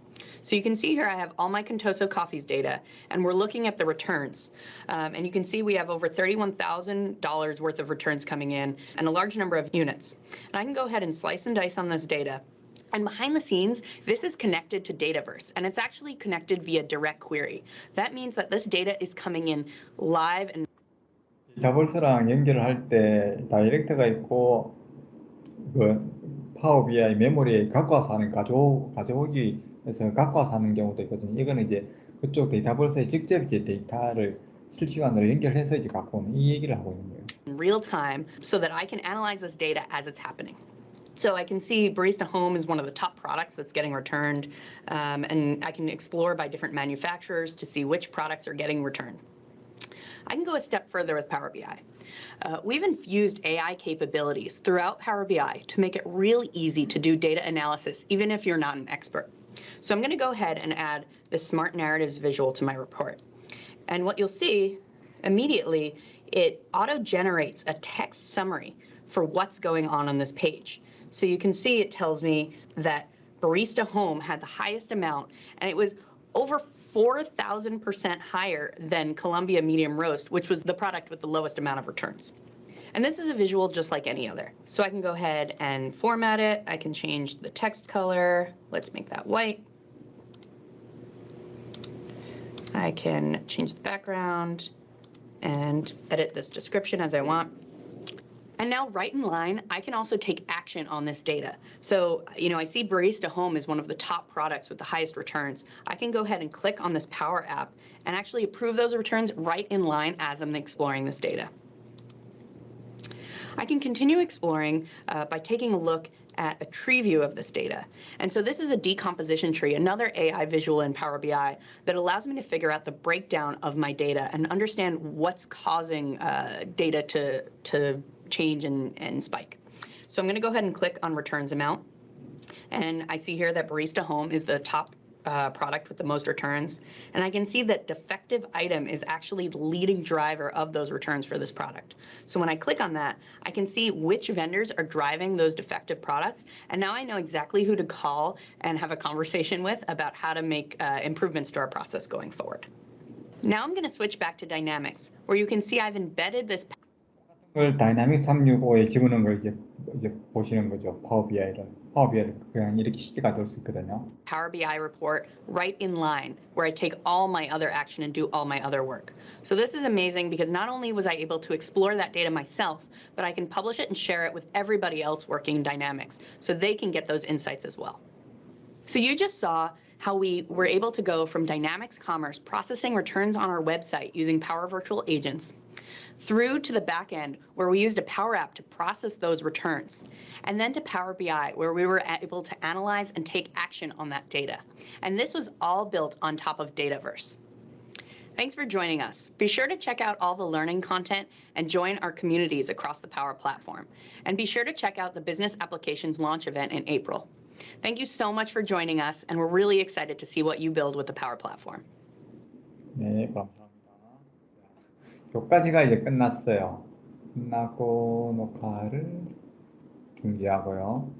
Speaker 4: So you can see here I have all my Contoso Coffees data, and we're looking at the returns. And you can see we have over $31,000 worth of returns coming in and a large number of units. And I can go ahead and slice and dice on this data. And behind the scenes, this is connected to Dataverse, and it's actually connected via direct query. That means that this data is coming in live and
Speaker 1: 데이터벌스랑 연결을 할 때 다이렉트가 있고 그 파워 BI 메모리에 갖고 와서 하는 가져오기 해서 갖고 와서 하는 경우도 있거든요. 이거는 이제 그쪽 데이터벌스에 직접 이제 데이터를 실시간으로 연결해서 이제 갖고 오는 이 얘기를 하고 있는 거예요.
Speaker 4: in real time so that I can analyze this data as it's happening. So I can see Barista Home is one of the top products that's getting returned, and I can explore by different manufacturers to see which products are getting returned. I can go a step further with Power BI. We've infused AI capabilities throughout Power BI to make it really easy to do data analysis, even if you're not an expert. So I'm going to go ahead and add the Smart Narratives visual to my report. And what you'll see immediately, it auto-generates a text summary for what's going on this page. So you can see it tells me that Barista Home had the highest amount, and it was over 4,000% higher than Columbia Medium Roast, which was the product with the lowest amount of returns. And this is a visual just like any other. So I can go ahead and format it. I can change the text color. Let's make that white. I can change the background and edit this description as I want. And now right in line, I can also take action on this data. So, I see Barista Home is one of the top products with the highest returns. I can go ahead and click on this Power App and actually approve those returns right in line as I'm exploring this data. I can continue exploring by taking a look at a tree view of this data. And so this is a decomposition tree, another AI visual in Power BI that allows me to figure out the breakdown of my data and understand what's causing data to change and spike. So I'm going to go ahead and click on returns amount. And I see here that Barista Home is the top product with the most returns. And I can see that defective item is actually the leading driver of those returns for this product. So when I click on that, I can see which vendors are driving those defective products. And now I know exactly who to call and have a conversation with about how to make improvements to our process going forward. Now I'm going to switch back to Dynamics, where you can see I've embedded this.
Speaker 1: 그걸 다이나믹 365에 집어넣은 걸 이제 보시는 거죠. 파워비아이를 그냥 이렇게 쉽게 가져올 수 있거든요.
Speaker 4: Power BI report right in line where I take all my other action and do all my other work. So this is amazing because not only was I able to explore that data myself, but I can publish it and share it with everybody else working in Dynamics so they can get those insights as well. So you just saw how we were able to go from Dynamics Commerce processing returns on our website using Power Virtual Agents through to the back end where we used a Power App to process those returns, and then to Power BI where we were able to analyze and take action on that data. And this was all built on top of Dataverse. Thanks for joining us. Be sure to check out all the learning content and join our communities across the Power Platform. And be sure to check out the Business Applications launch event in April. Thank you so much for joining us, and we're really excited to see what you build with the Power Platform.
Speaker 1: 네, 감사합니다. 여기까지가 이제 끝났어요. 끝나고 녹화를 중지하고요.